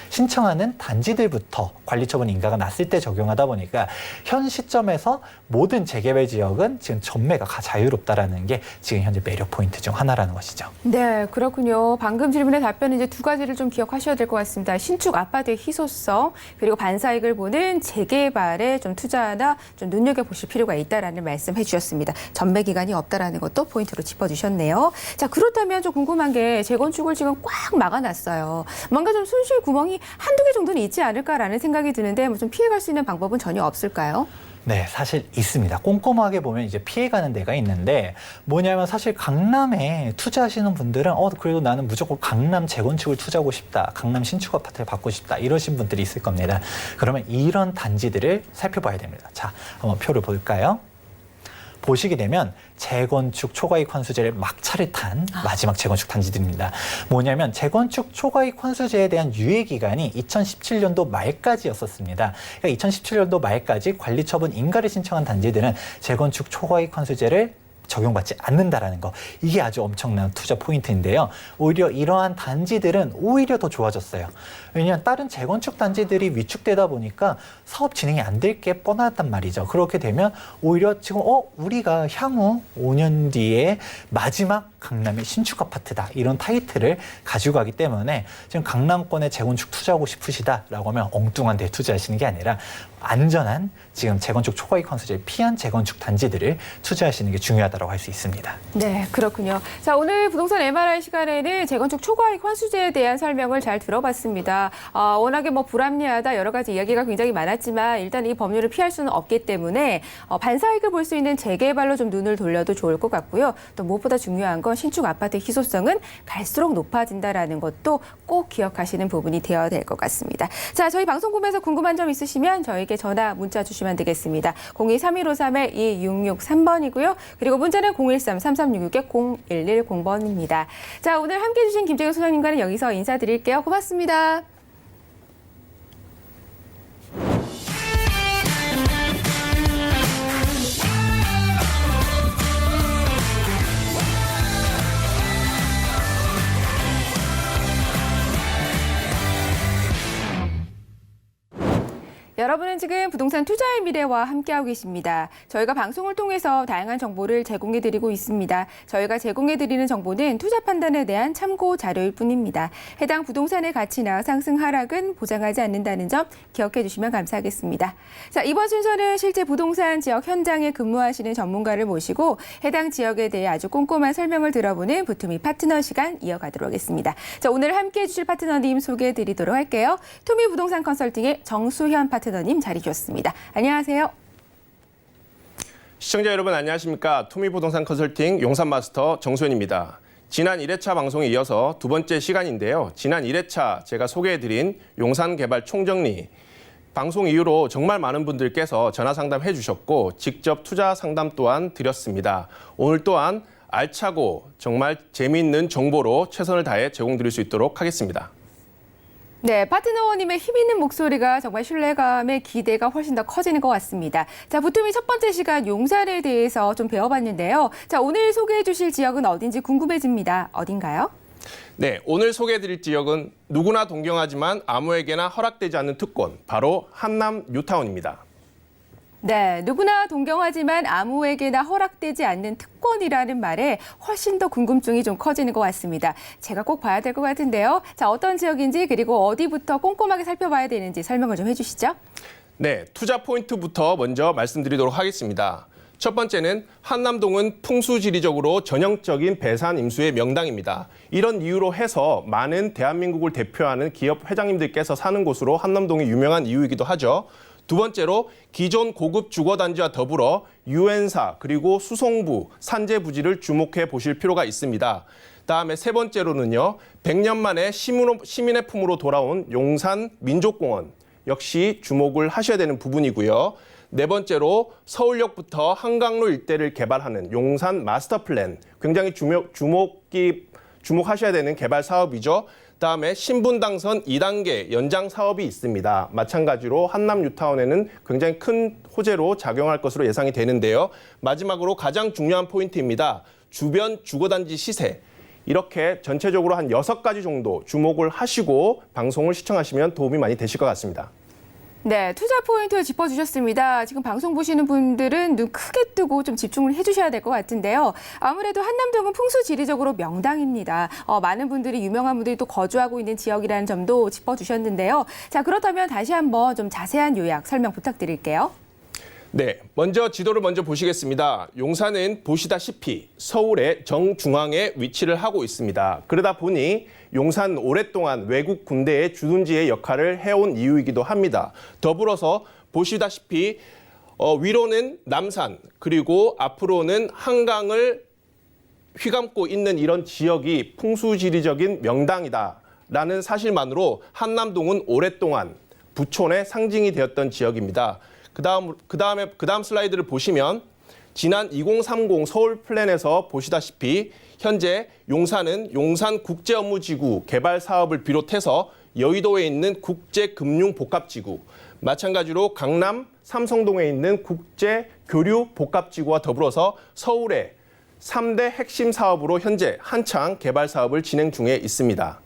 신청하는 단지들부터 관리처분 인가가 났을 때 적용하다 보니까 현 시점에서 모든 재개발 지역은 지금 전매가 자유롭다라는 게 지금 현재 매력 포인트 중 하나라는 것이죠. 네, 그렇군요. 방금 질문의 답변은 이제 두 가지를 좀 기억하셔야 될 것 같습니다. 신축 아파트의 희소성 그리고 반사이익을 보는 재개발에 좀 투자나 좀 눈여겨보실 필요가 있다라는 말씀 해주셨습니다. 전매 기간이 없다라는 것도 포인트로 짚어주셨네요. 자, 그렇다면 좀 궁금한 게 재건축을 지금 꽉 막아놨어요. 뭔가 좀 손실 구멍이 한두 개 정도는 있지 않을까라는 생각이 드는데 좀 피해갈 수 있는 방법은 전혀 없을까요? 네, 사실 있습니다. 꼼꼼하게 보면 이제 피해가는 데가 있는데 뭐냐면 사실 강남에 투자하시는 분들은 그래도 나는 무조건 강남 재건축을 투자하고 싶다. 강남 신축 아파트를 받고 싶다. 이러신 분들이 있을 겁니다. 그러면 이런 단지들을 살펴봐야 됩니다. 자, 한번 표를 볼까요? 보시게 되면 재건축 초과이익 환수제를 막차를 탄 마지막 재건축 단지들입니다. 뭐냐면 재건축 초과이익 환수제에 대한 유예 기간이 2017년도 말까지였었습니다. 그러니까 2017년도 말까지 관리처분 인가를 신청한 단지들은 재건축 초과이익 환수제를 적용받지 않는다라는 거. 이게 아주 엄청난 투자 포인트인데요. 오히려 이러한 단지들은 오히려 더 좋아졌어요. 왜냐하면 다른 재건축 단지들이 위축되다 보니까 사업 진행이 안 될 게 뻔하단 말이죠. 그렇게 되면 오히려 지금 우리가 향후 5년 뒤에 마지막 강남의 신축 아파트다. 이런 타이틀을 가지고 가기 때문에 지금 강남권에 재건축 투자하고 싶으시다라고 하면 엉뚱한 데 투자하시는 게 아니라 안전한 지금 재건축 초과이익 환수제를 피한 재건축 단지들을 투자하시는 게 중요하다고 할 수 있습니다. 네, 그렇군요. 자, 오늘 부동산 MRI 시간에는 재건축 초과이익 환수제에 대한 설명을 잘 들어봤습니다. 워낙에 불합리하다 여러 가지 이야기가 굉장히 많았지만 일단 이 법률을 피할 수는 없기 때문에 반사이익을 볼 수 있는 재개발로 좀 눈을 돌려도 좋을 것 같고요. 또 무엇보다 중요한 건 신축 아파트의 희소성은 갈수록 높아진다라는 것도 꼭 기억하시는 부분이 되어야 될 것 같습니다. 자, 저희 방송 보면서 궁금한 점 있으시면 저에게 전화, 문자 주시면 되겠습니다. 02-3153-2663번이고요. 그리고 문자는 013-3366-0110번입니다. 자, 오늘 함께해 주신 김재경 소장님과는 여기서 인사드릴게요. 고맙습니다. 여러분은 지금 부동산 투자의 미래와 함께하고 계십니다. 저희가 방송을 통해서 다양한 정보를 제공해드리고 있습니다. 저희가 제공해드리는 정보는 투자 판단에 대한 참고 자료일 뿐입니다. 해당 부동산의 가치나 상승 하락은 보장하지 않는다는 점 기억해 주시면 감사하겠습니다. 자, 이번 순서는 실제 부동산 지역 현장에 근무하시는 전문가를 모시고 해당 지역에 대해 아주 꼼꼼한 설명을 들어보는 부투미 파트너 시간 이어가도록 하겠습니다. 자, 오늘 함께해 주실 파트너님 소개해드리도록 할게요. 투미 부동산 컨설팅의 정수현 파트너님 자리 주셨습니다. 안녕하세요. 시청자 여러분 안녕하십니까. 투미부동산 컨설팅 용산마스터 정수현입니다. 지난 1회차 방송에 이어서 두 번째 시간인데요. 지난 1회차 제가 소개해드린 용산개발 총정리 방송 이후로 정말 많은 분들께서 전화 상담해 주셨고 직접 투자 상담 또한 드렸습니다. 오늘 또한 알차고 정말 재미있는 정보로 최선을 다해 제공드릴 수 있도록 하겠습니다. 네, 파트너님의 힘있는 목소리가 정말 신뢰감의 기대가 훨씬 더 커지는 것 같습니다. 자, 부투미 첫 번째 시간 용산에 대해서 좀 배워봤는데요. 자, 오늘 소개해 주실 지역은 어딘지 궁금해집니다. 어딘가요? 네, 오늘 소개해드릴 지역은 누구나 동경하지만 아무에게나 허락되지 않는 특권, 바로 한남 뉴타운입니다. 네, 누구나 동경하지만 아무에게나 허락되지 않는 특권이라는 말에 훨씬 더 궁금증이 좀 커지는 것 같습니다. 제가 꼭 봐야 될 것 같은데요. 자, 어떤 지역인지 그리고 어디부터 꼼꼼하게 살펴봐야 되는지 설명을 좀 해주시죠. 네, 투자 포인트부터 먼저 말씀드리도록 하겠습니다. 첫 번째는 한남동은 풍수지리적으로 전형적인 배산 임수의 명당입니다. 이런 이유로 해서 많은 대한민국을 대표하는 기업 회장님들께서 사는 곳으로 한남동이 유명한 이유이기도 하죠. 두 번째로 기존 고급 주거단지와 더불어 유엔사 그리고 수송부, 산재 부지를 주목해 보실 필요가 있습니다. 다음에 세 번째로는요. 100년 만에 시민의 품으로 돌아온 용산 민족공원 역시 주목을 하셔야 되는 부분이고요. 네 번째로 서울역부터 한강로 일대를 개발하는 용산 마스터 플랜 굉장히 주목하셔야 되는 개발 사업이죠. 다음에 신분당선 2단계 연장 사업이 있습니다. 마찬가지로 한남 뉴타운에는 굉장히 큰 호재로 작용할 것으로 예상이 되는데요. 마지막으로 가장 중요한 포인트입니다. 주변 주거단지 시세. 이렇게 전체적으로 한 6가지 정도 주목을 하시고 방송을 시청하시면 도움이 많이 되실 것 같습니다. 네, 투자 포인트 짚어주셨습니다. 지금 방송 보시는 분들은 눈 크게 뜨고 좀 집중을 해주셔야 될 것 같은데요. 아무래도 한남동은 풍수지리적으로 명당입니다. 많은 분들이 유명한 분들이 또 거주하고 있는 지역이라는 점도 짚어주셨는데요. 자, 그렇다면 다시 한번 좀 자세한 요약 설명 부탁드릴게요. 네, 먼저 지도를 먼저 보시겠습니다. 용산은 보시다시피 서울의 정중앙에 위치를 하고 있습니다. 그러다 보니 용산 오랫동안 외국 군대의 주둔지의 역할을 해온 이유이기도 합니다. 더불어서 보시다시피 위로는 남산, 그리고 앞으로는 한강을 휘감고 있는 이런 지역이 풍수지리적인 명당이다라는 사실만으로 한남동은 오랫동안 부촌의 상징이 되었던 지역입니다. 그다음 슬라이드를 보시면 지난 2030 서울 플랜에서 보시다시피 현재 용산은 용산국제업무지구 개발 사업을 비롯해서 여의도에 있는 국제금융복합지구, 마찬가지로 강남 삼성동에 있는 국제교류복합지구와 더불어서 서울의 3대 핵심 사업으로 현재 한창 개발 사업을 진행 중에 있습니다.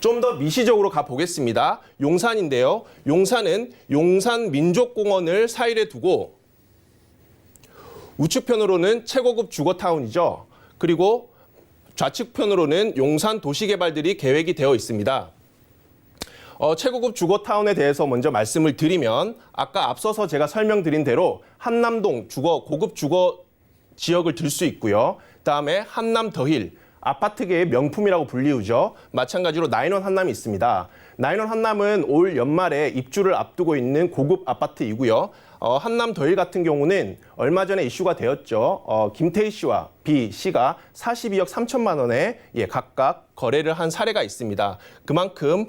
좀 더 미시적으로 가보겠습니다. 용산인데요. 용산은 용산민족공원을 사이에 두고 우측편으로는 최고급 주거타운이죠. 그리고 좌측편으로는 용산 도시개발들이 계획이 되어 있습니다. 최고급 주거타운에 대해서 먼저 말씀을 드리면 아까 앞서서 제가 설명드린 대로 한남동 고급 주거 지역을 들 수 있고요. 그다음에 한남 더힐, 아파트계의 명품이라고 불리우죠. 마찬가지로 나인원 한남이 있습니다. 나인원 한남은 올 연말에 입주를 앞두고 있는 고급 아파트이고요. 한남 더힐 같은 경우는 얼마 전에 이슈가 되었죠. 김태희 씨와 B 씨가 42억 3천만 원에 각각 거래를 한 사례가 있습니다. 그만큼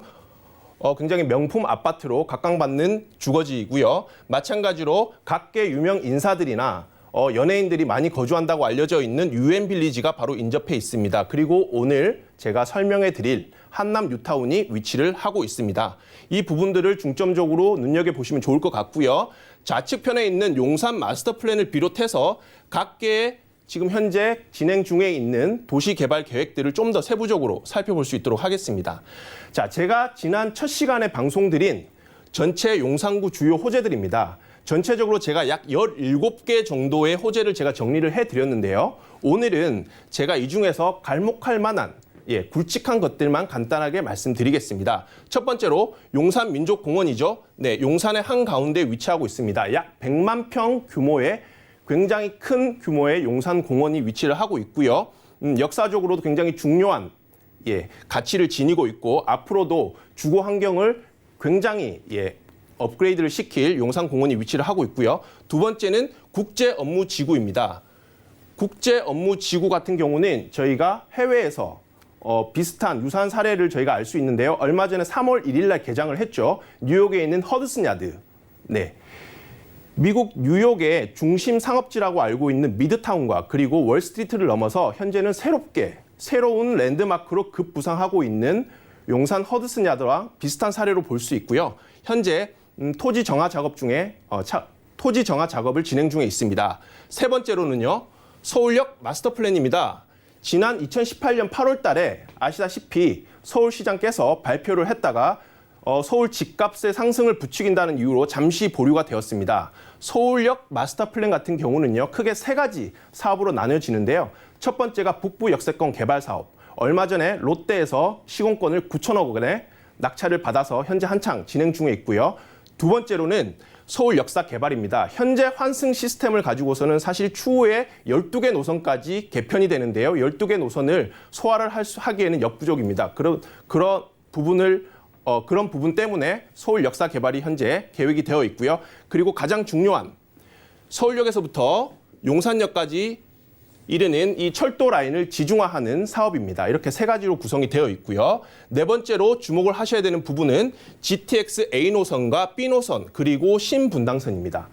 굉장히 명품 아파트로 각광받는 주거지이고요. 마찬가지로 각계 유명 인사들이나 연예인들이 많이 거주한다고 알려져 있는 유엔빌리지가 바로 인접해 있습니다. 그리고 오늘 제가 설명해 드릴 한남 뉴타운이 위치를 하고 있습니다. 이 부분들을 중점적으로 눈여겨보시면 좋을 것 같고요. 좌측편에 있는 용산 마스터 플랜을 비롯해서 각계의 지금 현재 진행 중에 있는 도시 개발 계획들을 좀 더 세부적으로 살펴볼 수 있도록 하겠습니다. 자, 제가 지난 첫 시간에 방송드린 전체 용산구 주요 호재들입니다. 전체적으로 제가 약 17개 정도의 호재를 제가 정리를 해드렸는데요. 오늘은 제가 이 중에서 갈목할 만한 굵직한 것들만 간단하게 말씀드리겠습니다. 첫 번째로 용산민족공원이죠. 네, 용산의 한가운데 위치하고 있습니다. 약 100만 평 규모의 굉장히 큰 규모의 용산공원이 위치를 하고 있고요. 역사적으로도 굉장히 중요한 가치를 지니고 있고 앞으로도 주거 환경을 굉장히 업그레이드를 시킬 용산공원이 위치를 하고 있고요. 두 번째는 국제업무지구입니다. 국제업무지구 같은 경우는 저희가 해외에서 비슷한 유사한 사례를 저희가 알 수 있는데요. 얼마 전에 3월 1일 날 개장을 했죠. 뉴욕에 있는 허드슨 야드. 네. 미국 뉴욕의 중심 상업지라고 알고 있는 미드타운과 그리고 월스트리트를 넘어서 현재는 새로운 랜드마크로 급부상하고 있는 용산 허드슨 야드와 비슷한 사례로 볼 수 있고요. 현재 토지 정화 작업을 진행 중에 있습니다. 세 번째로는요. 서울역 마스터 플랜입니다. 지난 2018년 8월 달에 아시다시피 서울시장께서 발표를 했다가 서울 집값의 상승을 부추긴다는 이유로 잠시 보류가 되었습니다. 서울역 마스터 플랜 같은 경우는요. 크게 세 가지 사업으로 나뉘어지는데요. 첫 번째가 북부 역세권 개발 사업. 얼마 전에 롯데에서 시공권을 9천억 원에 낙찰을 받아서 현재 한창 진행 중에 있고요. 두 번째로는 서울 역사 개발입니다. 현재 환승 시스템을 가지고서는 사실 추후에 12개 노선까지 개편이 되는데요. 12개 노선을 소화를 하기에는 역부족입니다. 그런 부분 때문에 서울 역사 개발이 현재 계획이 되어 있고요. 그리고 가장 중요한 서울역에서부터 용산역까지 이르는 이 철도 라인을 지중화하는 사업입니다. 이렇게 세 가지로 구성이 되어 있고요. 네 번째로 주목을 하셔야 되는 부분은 GTX A 노선과 B 노선 그리고 신분당선입니다.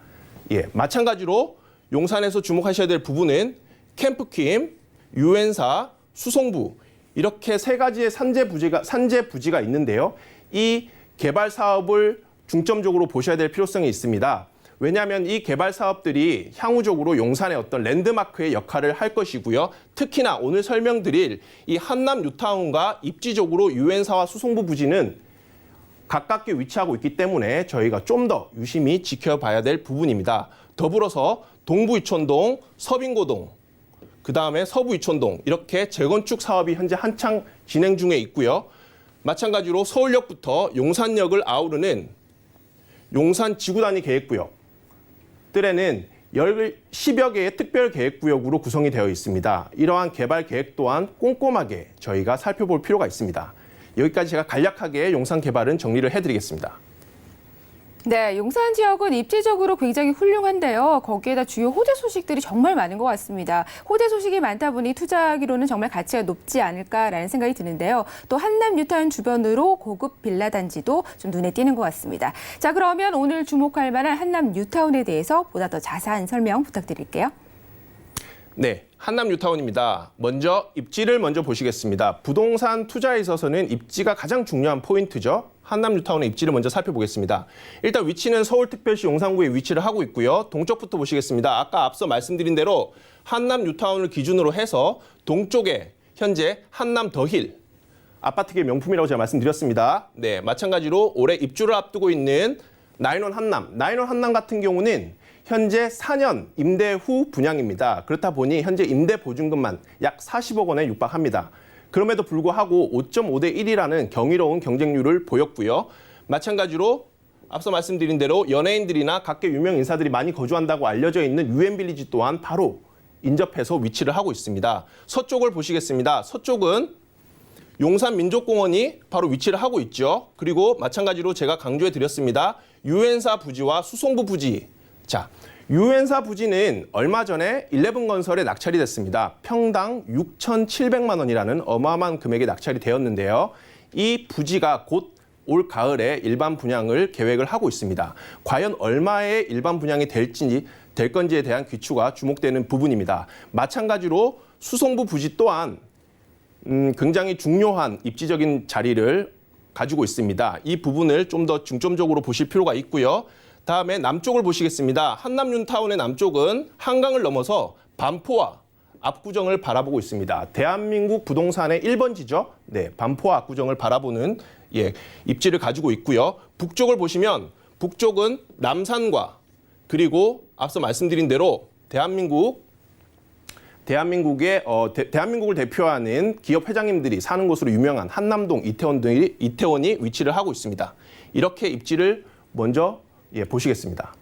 마찬가지로 용산에서 주목하셔야 될 부분은 캠프킴, 유엔사, 수송부 이렇게 세 가지의 산재 부지가 있는데요. 이 개발 사업을 중점적으로 보셔야 될 필요성이 있습니다. 왜냐하면 이 개발 사업들이 향후적으로 용산의 어떤 랜드마크의 역할을 할 것이고요. 특히나 오늘 설명드릴 이 한남 뉴타운과 입지적으로 유엔사와 수송부 부지는 가깝게 위치하고 있기 때문에 저희가 좀 더 유심히 지켜봐야 될 부분입니다. 더불어서 동부 이촌동, 서빙고동, 그다음에 서부 이촌동 이렇게 재건축 사업이 현재 한창 진행 중에 있고요. 마찬가지로 서울역부터 용산역을 아우르는 용산 지구단위 계획구역 들에는 10여 개의 특별 계획구역으로 구성이 되어 있습니다. 이러한 개발 계획 또한 꼼꼼하게 저희가 살펴볼 필요가 있습니다. 여기까지 제가 간략하게 용산 개발은 정리를 해드리겠습니다. 네, 용산 지역은 입지적으로 굉장히 훌륭한데요. 거기에다 주요 호재 소식들이 정말 많은 것 같습니다. 호재 소식이 많다 보니 투자하기로는 정말 가치가 높지 않을까라는 생각이 드는데요. 또 한남 뉴타운 주변으로 고급 빌라 단지도 좀 눈에 띄는 것 같습니다. 자, 그러면 오늘 주목할 만한 한남 뉴타운에 대해서 보다 더 자세한 설명 부탁드릴게요. 네, 한남 뉴타운입니다. 먼저 입지를 먼저 보시겠습니다. 부동산 투자에 있어서는 입지가 가장 중요한 포인트죠. 한남 뉴타운의 입지를 먼저 살펴보겠습니다. 일단 위치는 서울특별시 용산구에 위치를 하고 있고요. 동쪽부터 보시겠습니다. 아까 앞서 말씀드린 대로 한남 뉴타운을 기준으로 해서 동쪽에 현재 한남 더힐 아파트계 명품이라고 제가 말씀드렸습니다. 네, 마찬가지로 올해 입주를 앞두고 있는 나인원 한남 같은 경우는 현재 4년 임대 후 분양입니다. 그렇다 보니 현재 임대 보증금만 약 40억 원에 육박합니다. 그럼에도 불구하고 5.5대 1이라는 경이로운 경쟁률을 보였고요. 마찬가지로 앞서 말씀드린 대로 연예인들이나 각계 유명 인사들이 많이 거주한다고 알려져 있는 유엔빌리지 또한 바로 인접해서 위치를 하고 있습니다. 서쪽을 보시겠습니다. 서쪽은 용산민족공원이 바로 위치를 하고 있죠. 그리고 마찬가지로 제가 강조해 드렸습니다. 유엔사 부지와 수송부 부지. 자, 유엔사 부지는 얼마 전에 11건설에 낙찰이 됐습니다. 평당 6,700만 원이라는 어마어마한 금액에 낙찰이 되었는데요. 이 부지가 곧 올 가을에 일반 분양을 계획을 하고 있습니다. 과연 얼마의 일반 분양이 될 건지에 대한 귀추가 주목되는 부분입니다. 마찬가지로 수송부 부지 또한 굉장히 중요한 입지적인 자리를 가지고 있습니다. 이 부분을 좀 더 중점적으로 보실 필요가 있고요. 다음에 남쪽을 보시겠습니다. 한남 뉴타운의 남쪽은 한강을 넘어서 반포와 압구정을 바라보고 있습니다. 대한민국 부동산의 1번지죠. 네, 반포와 압구정을 바라보는 입지를 가지고 있고요. 북쪽을 보시면 북쪽은 남산과 그리고 앞서 말씀드린 대로 대한민국을 대표하는 기업 회장님들이 사는 곳으로 유명한 한남동, 이태원이 위치를 하고 있습니다. 이렇게 입지를 먼저 보시겠습니다.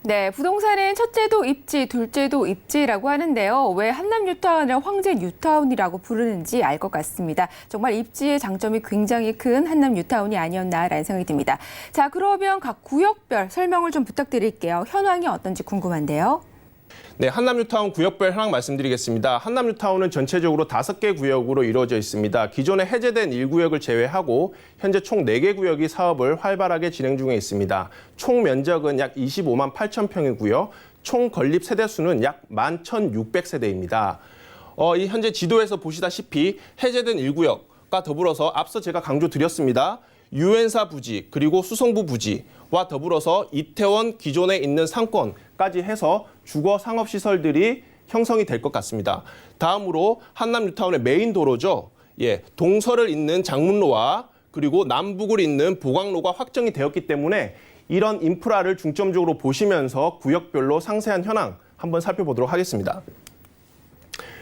네, 부동산은 첫째도 입지, 둘째도 입지라고 하는데요. 왜 한남 뉴타운을 황제 뉴타운이라고 부르는지 알 것 같습니다. 정말 입지의 장점이 굉장히 큰 한남 뉴타운이 아니었나라는 생각이 듭니다. 자, 그러면 각 구역별 설명을 좀 부탁드릴게요. 현황이 어떤지 궁금한데요. 네, 한남 뉴타운 구역별 현황 말씀드리겠습니다. 한남 뉴타운은 전체적으로 5개 구역으로 이루어져 있습니다. 기존에 해제된 1구역을 제외하고 현재 총 4개 구역이 사업을 활발하게 진행 중에 있습니다. 총 면적은 약 25만 8천 평이고요. 총 건립 세대 수는 약 11,600세대입니다. 이 현재 지도에서 보시다시피 해제된 1구역과 더불어서 앞서 제가 강조드렸습니다. 유엔사 부지 그리고 수송부 부지와 더불어서 이태원 기존에 있는 상권까지 해서 주거 상업시설들이 형성이 될 것 같습니다. 다음으로 한남 뉴타운의 메인 도로죠. 동서를 잇는 장문로와 그리고 남북을 잇는 보광로가 확정이 되었기 때문에 이런 인프라를 중점적으로 보시면서 구역별로 상세한 현황 한번 살펴보도록 하겠습니다.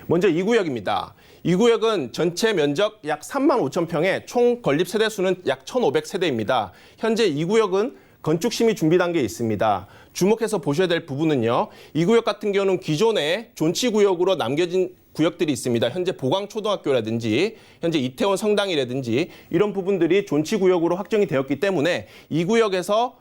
먼저 2구역입니다. 이 구역은 전체 면적 약 3만 5천 평에 총 건립 세대 수는 약 1,500세대입니다. 현재 이 구역은 건축 심의 준비 단계에 있습니다. 주목해서 보셔야 될 부분은요. 이 구역 같은 경우는 기존에 존치 구역으로 남겨진 구역들이 있습니다. 현재 보광초등학교라든지 현재 이태원 성당이라든지 이런 부분들이 존치 구역으로 확정이 되었기 때문에 이 구역에서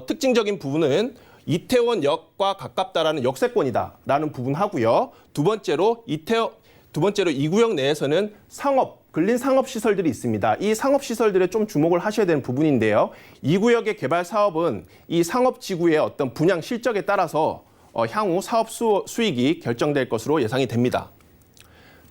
특징적인 부분은 이태원역과 가깝다라는 역세권이다라는 부분하고요. 두 번째로 이 구역 내에서는 근린 상업시설들이 있습니다. 이 상업시설들에 좀 주목을 하셔야 되는 부분인데요. 이 구역의 개발 사업은 이 상업지구의 어떤 분양 실적에 따라서 향후 사업 수익이 결정될 것으로 예상이 됩니다.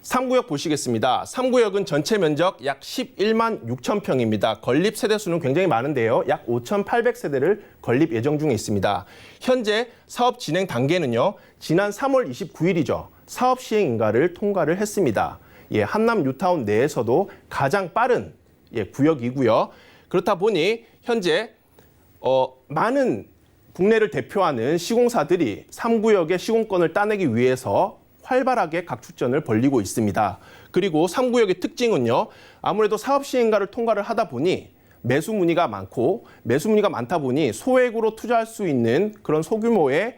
3구역 보시겠습니다. 3구역은 전체 면적 약 11만 6천 평입니다. 건립 세대 수는 굉장히 많은데요. 약 5,800세대를 건립 예정 중에 있습니다. 현재 사업 진행 단계는요. 지난 3월 29일이죠. 사업 시행 인가를 통과를 했습니다. 한남 뉴타운 내에서도 가장 빠른 구역이고요. 그렇다 보니 현재 많은 국내를 대표하는 시공사들이 3구역의 시공권을 따내기 위해서 활발하게 각축전을 벌이고 있습니다. 그리고 3구역의 특징은요. 아무래도 사업 시행가를 통과를 하다 보니 매수 문의가 많다 보니 소액으로 투자할 수 있는 그런 소규모의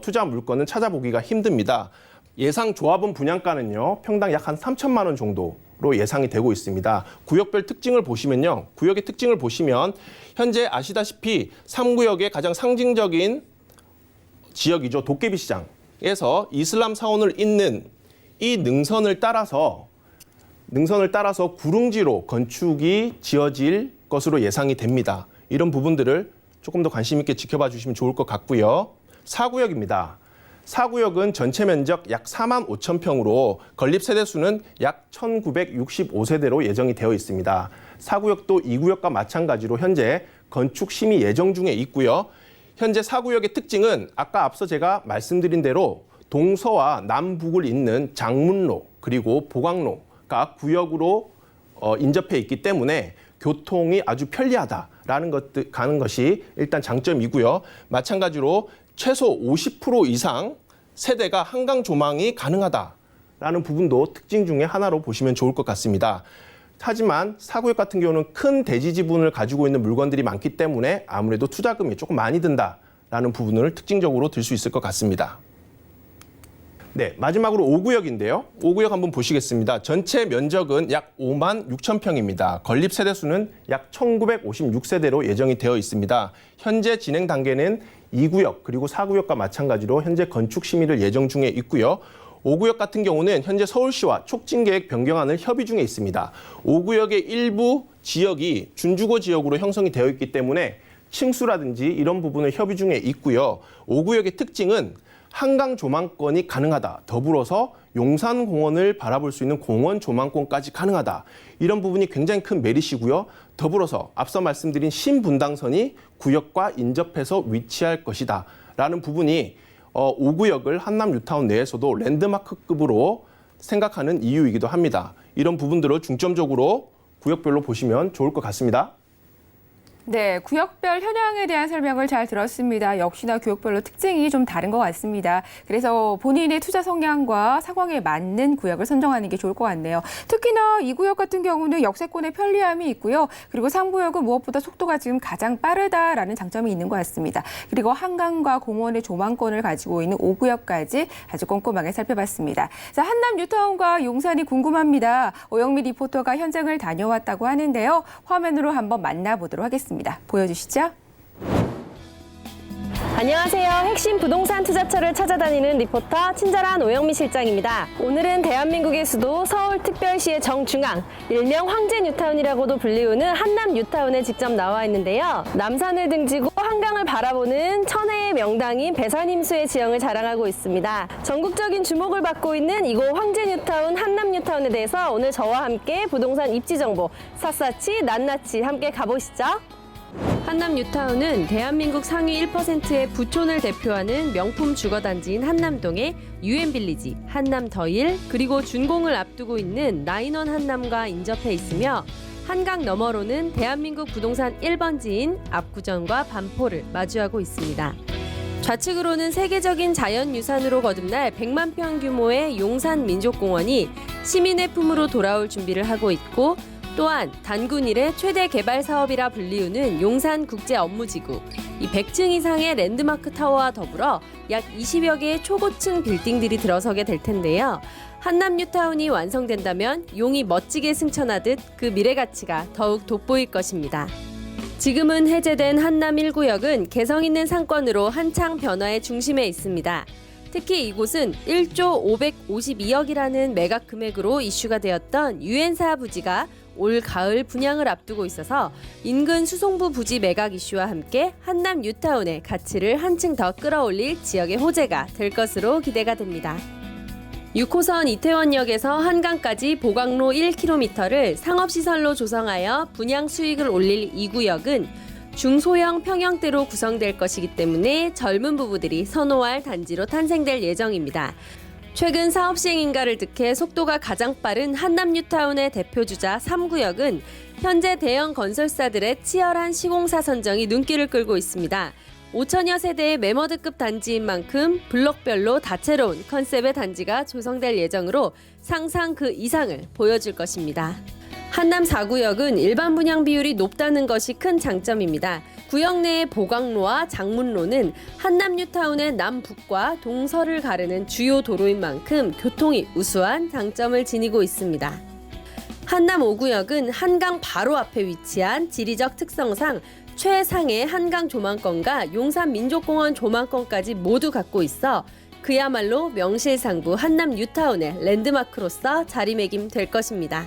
투자 물건은 찾아보기가 힘듭니다. 예상 조합원 분양가는요, 평당 약 한 3천만 원 정도로 예상이 되고 있습니다. 구역별 특징을 보시면요, 구역의 특징을 보시면 현재 아시다시피 3구역의 가장 상징적인 지역이죠. 도깨비 시장에서 이슬람 사원을 잇는 이 능선을 따라서 구릉지로 건축이 지어질 것으로 예상이 됩니다. 이런 부분들을 조금 더 관심 있게 지켜봐 주시면 좋을 것 같고요. 4구역입니다. 4구역은 전체 면적 약 4만 5천 평으로 건립 세대 수는 약 1,965세대로 예정이 되어 있습니다. 4구역도 2구역과 마찬가지로 현재 건축 심의 예정 중에 있고요. 현재 4구역의 특징은 아까 앞서 제가 말씀드린 대로 동서와 남북을 잇는 장문로 그리고 보강로가 구역으로 인접해 있기 때문에 교통이 아주 편리하다라는 가는 것이 일단 장점이고요. 마찬가지로 최소 50% 이상 세대가 한강 조망이 가능하다라는 부분도 특징 중에 하나로 보시면 좋을 것 같습니다. 하지만 4구역 같은 경우는 큰 대지 지분을 가지고 있는 물건들이 많기 때문에 아무래도 투자금이 조금 많이 든다라는 부분을 특징적으로 들 수 있을 것 같습니다. 네, 마지막으로 5구역인데요. 5구역 한번 보시겠습니다. 전체 면적은 약 5만 6천 평입니다. 건립 세대 수는 약 1,956세대로 예정이 되어 있습니다. 현재 진행 단계는 2구역 그리고 4구역과 마찬가지로 현재 건축 심의를 예정 중에 있고요. 5구역 같은 경우는 현재 서울시와 촉진계획 변경안을 협의 중에 있습니다. 5구역의 일부 지역이 준주거 지역으로 형성이 되어 있기 때문에 층수라든지 이런 부분을 협의 중에 있고요. 5구역의 특징은 한강 조망권이 가능하다. 더불어서 용산공원을 바라볼 수 있는 공원 조망권까지 가능하다. 이런 부분이 굉장히 큰 메리트이고요. 더불어서 앞서 말씀드린 신분당선이 구역과 인접해서 위치할 것이다. 라는 부분이 5구역을 한남 뉴타운 내에서도 랜드마크급으로 생각하는 이유이기도 합니다. 이런 부분들을 중점적으로 구역별로 보시면 좋을 것 같습니다. 네, 구역별 현황에 대한 설명을 잘 들었습니다. 역시나 구역별로 특징이 좀 다른 것 같습니다. 그래서 본인의 투자 성향과 상황에 맞는 구역을 선정하는 게 좋을 것 같네요. 특히나 이 구역 같은 경우는 역세권의 편리함이 있고요. 그리고 3구역은 무엇보다 속도가 지금 가장 빠르다라는 장점이 있는 것 같습니다. 그리고 한강과 공원의 조망권을 가지고 있는 5구역까지 아주 꼼꼼하게 살펴봤습니다. 자, 한남 뉴타운과 용산이 궁금합니다. 오영미 리포터가 현장을 다녀왔다고 하는데요. 화면으로 한번 만나보도록 하겠습니다. 보여주시죠. 안녕하세요. 핵심 부동산 투자처를 찾아다니는 리포터 친절한 오영미 실장입니다. 오늘은 대한민국의 수도 서울특별시의 정중앙, 일명 황제 뉴타운이라고도 불리우는 한남 뉴타운에 직접 나와 있는데요. 남산을 등지고 한강을 바라보는 천혜의 명당인 배산임수의 지형을 자랑하고 있습니다. 전국적인 주목을 받고 있는 이곳 황제 뉴타운, 한남 뉴타운에 대해서 오늘 저와 함께 부동산 입지 정보 샅샅이 낱낱이 함께 가보시죠. 한남 뉴타운은 대한민국 상위 1%의 부촌을 대표하는 명품 주거단지인 한남동의 유엔빌리지, 한남더일, 그리고 준공을 앞두고 있는 나인원 한남과 인접해 있으며 한강 너머로는 대한민국 부동산 1번지인 압구정과 반포를 마주하고 있습니다. 좌측으로는 세계적인 자연유산으로 거듭날 100만 평 규모의 용산민족공원이 시민의 품으로 돌아올 준비를 하고 있고, 또한 단군 이래 최대 개발 사업이라 불리우는 용산국제업무지구, 이 100층 이상의 랜드마크 타워와 더불어 약 20여 개의 초고층 빌딩들이 들어서게 될 텐데요. 한남 뉴타운이 완성된다면 용이 멋지게 승천하듯 그 미래 가치가 더욱 돋보일 것입니다. 지금은 해제된 한남 1구역은 개성 있는 상권으로 한창 변화의 중심에 있습니다. 특히 이곳은 1조 552억이라는 매각 금액으로 이슈가 되었던 유엔사 부지가 올 가을 분양을 앞두고 있어서 인근 수송부 부지 매각 이슈와 함께 한남 뉴타운의 가치를 한층 더 끌어올릴 지역의 호재가 될 것으로 기대가 됩니다. 6호선 이태원역에서 한강까지 보강로 1km를 상업시설로 조성하여 분양 수익을 올릴 이 구역은 중소형 평형대로 구성될 것이기 때문에 젊은 부부들이 선호할 단지로 탄생될 예정입니다. 최근 사업 시행 인가를 득해 속도가 가장 빠른 한남 뉴타운의 대표주자 3구역은 현재 대형 건설사들의 치열한 시공사 선정이 눈길을 끌고 있습니다. 5천여 세대의 매머드급 단지인 만큼 블록별로 다채로운 컨셉의 단지가 조성될 예정으로 상상 그 이상을 보여줄 것입니다. 한남 4구역은 일반 분양 비율이 높다는 것이 큰 장점입니다. 구역 내의 보강로와 장문로는 한남 뉴타운의 남북과 동서를 가르는 주요 도로인 만큼 교통이 우수한 장점을 지니고 있습니다. 한남 5구역은 한강 바로 앞에 위치한 지리적 특성상 최상의 한강 조망권과 용산 민족공원 조망권까지 모두 갖고 있어 그야말로 명실상부 한남 뉴타운의 랜드마크로서 자리매김될 것입니다.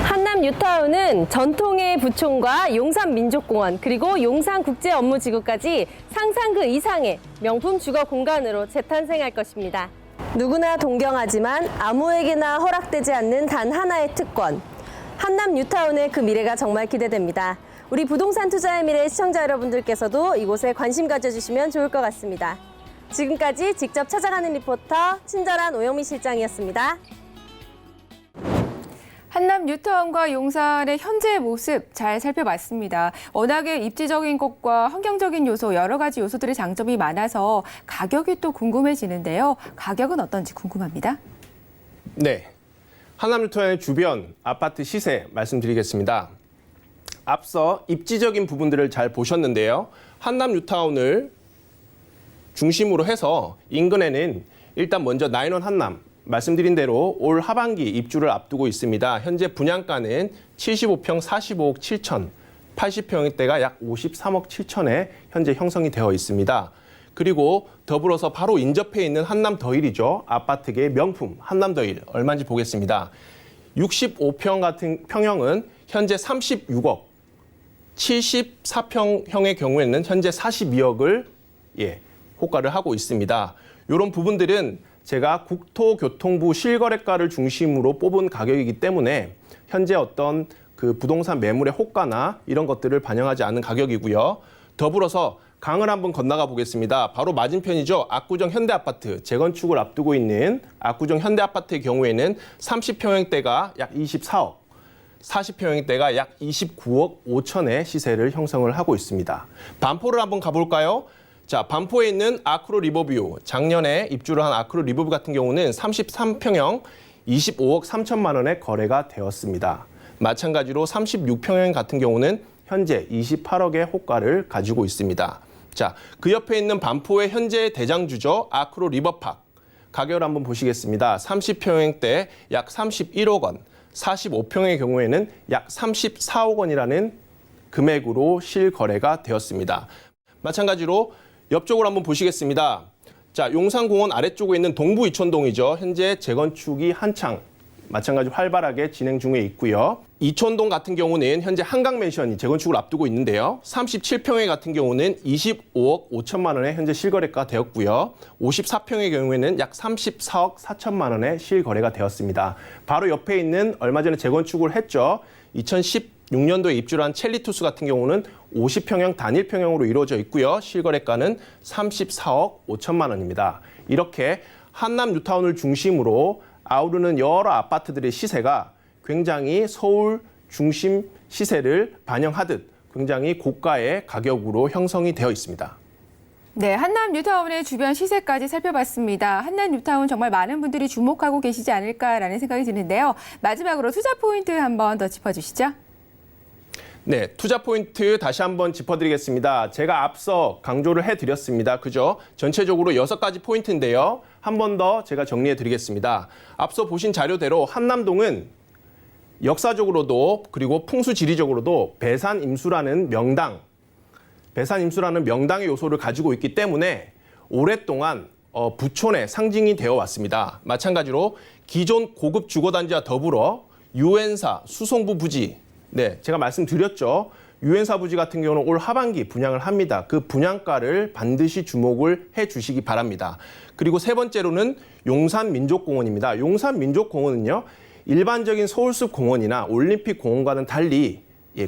한남 뉴타운은 전통의 부촌과 용산 민족공원 그리고 용산 국제업무지구까지 상상 그 이상의 명품 주거 공간으로 재탄생할 것입니다. 누구나 동경하지만 아무에게나 허락되지 않는 단 하나의 특권. 한남 뉴타운의 그 미래가 정말 기대됩니다. 우리 부동산 투자의 미래 시청자 여러분들께서도 이곳에 관심 가져주시면 좋을 것 같습니다. 지금까지 직접 찾아가는 리포터 친절한 오영미 실장이었습니다. 한남 뉴타운과 용산의 현재 모습 잘 살펴봤습니다. 워낙에 입지적인 것과 환경적인 요소 여러 가지 요소들의 장점이 많아서 가격이 또 궁금해지는데요. 가격은 어떤지 궁금합니다. 네, 한남 뉴타운의 주변 아파트 시세 말씀드리겠습니다. 앞서 입지적인 부분들을 잘 보셨는데요. 한남 뉴타운을 중심으로 해서 인근에는 일단 먼저 나인원 한남 말씀드린 대로 올 하반기 입주를 앞두고 있습니다. 현재 분양가는 75평 45억 7천, 80평대가 약 53억 7천에 현재 형성이 되어 있습니다. 그리고 더불어서 바로 인접해 있는 한남 더힐이죠. 아파트계의 명품 한남 더힐 얼마인지 보겠습니다. 65평 같은 평형은 현재 36억, 74평형의 경우에는 현재 42억을 호가를 하고 있습니다. 이런 부분들은 제가 국토교통부 실거래가를 중심으로 뽑은 가격이기 때문에 현재 어떤 그 부동산 매물의 호가나 이런 것들을 반영하지 않은 가격이고요. 더불어서 강을 한번 건너가 보겠습니다. 바로 맞은편이죠. 압구정 현대아파트 재건축을 앞두고 있는 압구정 현대아파트의 경우에는 30평형대가 약 24억, 40평형대가 약 29억 5천의 시세를 형성을 하고 있습니다. 반포를 한번 가볼까요? 자, 반포에 있는 아크로 리버뷰, 작년에 입주를 한 아크로 리버뷰 같은 경우는 33평형 25억 3천만 원에 거래가 되었습니다. 마찬가지로 36평형 같은 경우는 현재 28억의 호가를 가지고 있습니다. 자, 그 옆에 있는 반포의 현재 대장주죠. 아크로 리버파크. 가격을 한번 보시겠습니다. 30평형대 약 31억 원, 45평의 경우에는 약 34억 원이라는 금액으로 실거래가 되었습니다. 마찬가지로 옆쪽으로 한번 보시겠습니다. 자, 용산공원 아래쪽에 있는 동부 이촌동이죠. 현재 재건축이 한창 마찬가지로 활발하게 진행 중에 있고요. 이촌동 같은 경우는 현재 한강맨션이 재건축을 앞두고 있는데요. 37평의 같은 경우는 25억 5천만 원에 현재 실거래가 되었고요. 54평의 경우에는 약 34억 4천만 원에 실거래가 되었습니다. 바로 옆에 있는 얼마 전에 재건축을 했죠. 2016년도에 입주를 한 첼리투스 같은 경우는 50평형 단일평형으로 이루어져 있고요. 실거래가는 34억 5천만 원입니다. 이렇게 한남 뉴타운을 중심으로 아우르는 여러 아파트들의 시세가 굉장히 서울 중심 시세를 반영하듯 굉장히 고가의 가격으로 형성이 되어 있습니다. 네, 한남 뉴타운의 주변 시세까지 살펴봤습니다. 한남 뉴타운 정말 많은 분들이 주목하고 계시지 않을까라는 생각이 드는데요. 마지막으로 투자 포인트 한 번 더 짚어주시죠. 네, 투자 포인트 다시 한번 짚어드리겠습니다. 제가 앞서 강조를 해드렸습니다. 그죠? 전체적으로 6가지 포인트인데요. 한 번 더 제가 정리해드리겠습니다. 앞서 보신 자료대로 한남동은 역사적으로도 그리고 풍수지리적으로도 배산임수라는 명당의 요소를 가지고 있기 때문에 오랫동안 부촌의 상징이 되어 왔습니다. 마찬가지로 기존 고급 주거단지와 더불어 유엔사, 수송부 부지, 네, 제가 말씀드렸죠. 유엔사 부지 같은 경우는 올 하반기 분양을 합니다. 그 분양가를 반드시 주목을 해 주시기 바랍니다. 그리고 세 번째로는 용산민족공원입니다. 용산민족공원은요, 일반적인 서울숲 공원이나 올림픽 공원과는 달리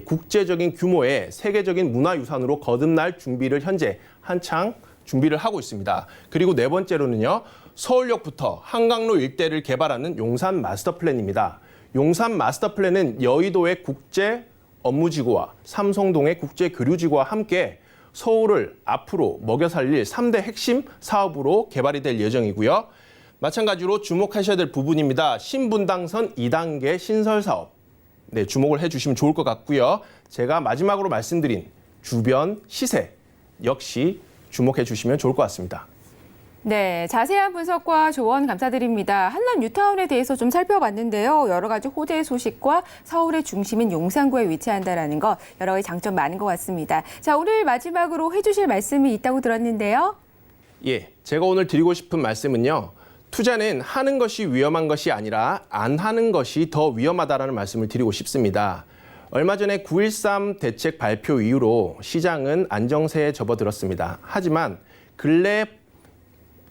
국제적인 규모의 세계적인 문화유산으로 거듭날 준비를 현재 한창 준비를 하고 있습니다. 그리고 네 번째로는요, 서울역부터 한강로 일대를 개발하는 용산 마스터 플랜입니다. 용산 마스터 플랜은 여의도의 국제 업무지구와 삼성동의 국제 교류지구와 함께 서울을 앞으로 먹여 살릴 3대 핵심 사업으로 개발이 될 예정이고요. 마찬가지로 주목하셔야 될 부분입니다. 신분당선 2단계 신설 사업. 네, 주목을 해주시면 좋을 것 같고요. 제가 마지막으로 말씀드린 주변 시세 역시 주목해 주시면 좋을 것 같습니다. 네, 자세한 분석과 조언 감사드립니다. 한남 뉴타운에 대해서 좀 살펴봤는데요. 여러 가지 호재 소식과 서울의 중심인 용산구에 위치한다는 거 여러 가지 장점 많은 것 같습니다. 자, 오늘 마지막으로 해주실 말씀이 있다고 들었는데요. 예, 제가 오늘 드리고 싶은 말씀은요. 투자는 하는 것이 위험한 것이 아니라 안 하는 것이 더 위험하다라는 말씀을 드리고 싶습니다. 얼마 전에 9.13 대책 발표 이후로 시장은 안정세에 접어들었습니다. 하지만 근래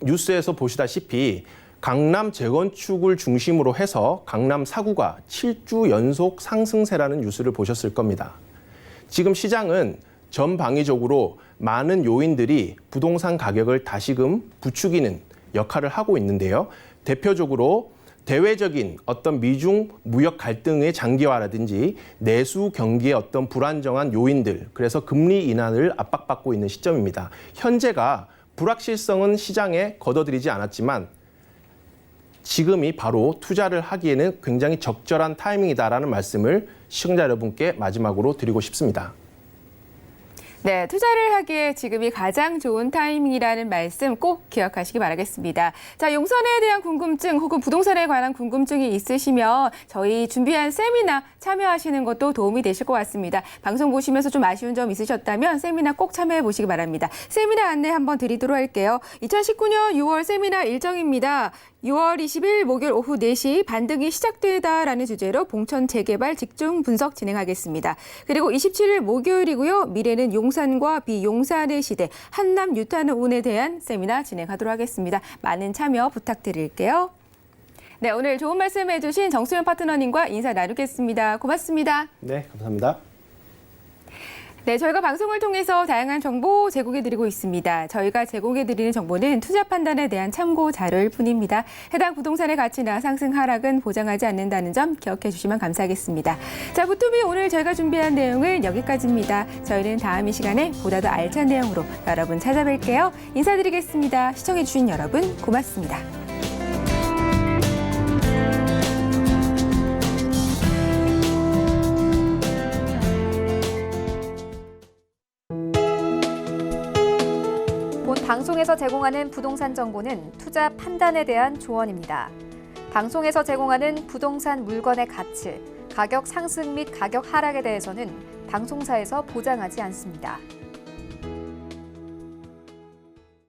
뉴스에서 보시다시피 강남 재건축을 중심으로 해서 강남 4구가 7주 연속 상승세라는 뉴스를 보셨을 겁니다. 지금 시장은 전방위적으로 많은 요인들이 부동산 가격을 다시금 부추기는 역할을 하고 있는데요. 대표적으로 대외적인 어떤 미중 무역 갈등의 장기화라든지 내수 경기의 어떤 불안정한 요인들, 그래서 금리 인하를 압박받고 있는 시점입니다. 현재가 불확실성은 시장에 걷어들이지 않았지만 지금이 바로 투자를 하기에는 굉장히 적절한 타이밍이다라는 말씀을 시청자 여러분께 마지막으로 드리고 싶습니다. 네, 투자를 하기에 지금이 가장 좋은 타이밍이라는 말씀 꼭 기억하시기 바라겠습니다. 자, 용산에 대한 궁금증 혹은 부동산에 관한 궁금증이 있으시면 저희 준비한 세미나 참여하시는 것도 도움이 되실 것 같습니다. 방송 보시면서 좀 아쉬운 점 있으셨다면 세미나 꼭 참여해 보시기 바랍니다. 세미나 안내 한번 드리도록 할게요. 2019년 6월 세미나 일정입니다. 6월 20일 목요일 오후 4시 반등이 시작되다라는 주제로 봉천 재개발 직중 분석 진행하겠습니다. 그리고 27일 목요일이고요. 미래는 용산과 비용산의 시대 한남 뉴타운에 대한 세미나 진행하도록 하겠습니다. 많은 참여 부탁드릴게요. 네, 오늘 좋은 말씀 해주신 정수연 파트너님과 인사 나누겠습니다. 고맙습니다. 네, 감사합니다. 네, 저희가 방송을 통해서 다양한 정보 제공해드리고 있습니다. 저희가 제공해드리는 정보는 투자 판단에 대한 참고 자료일 뿐입니다. 해당 부동산의 가치나 상승 하락은 보장하지 않는다는 점 기억해 주시면 감사하겠습니다. 자, 부투비 오늘 저희가 준비한 내용은 여기까지입니다. 저희는 다음 이 시간에 보다 더 알찬 내용으로 여러분 찾아뵐게요. 인사드리겠습니다. 시청해 주신 여러분 고맙습니다. 본 방송에서 제공하는 부동산 정보는 투자 판단에 대한 조언입니다. 방송에서 제공하는 부동산 물건의 가치, 가격 상승 및 가격 하락에 대해서는 방송사에서 보장하지 않습니다.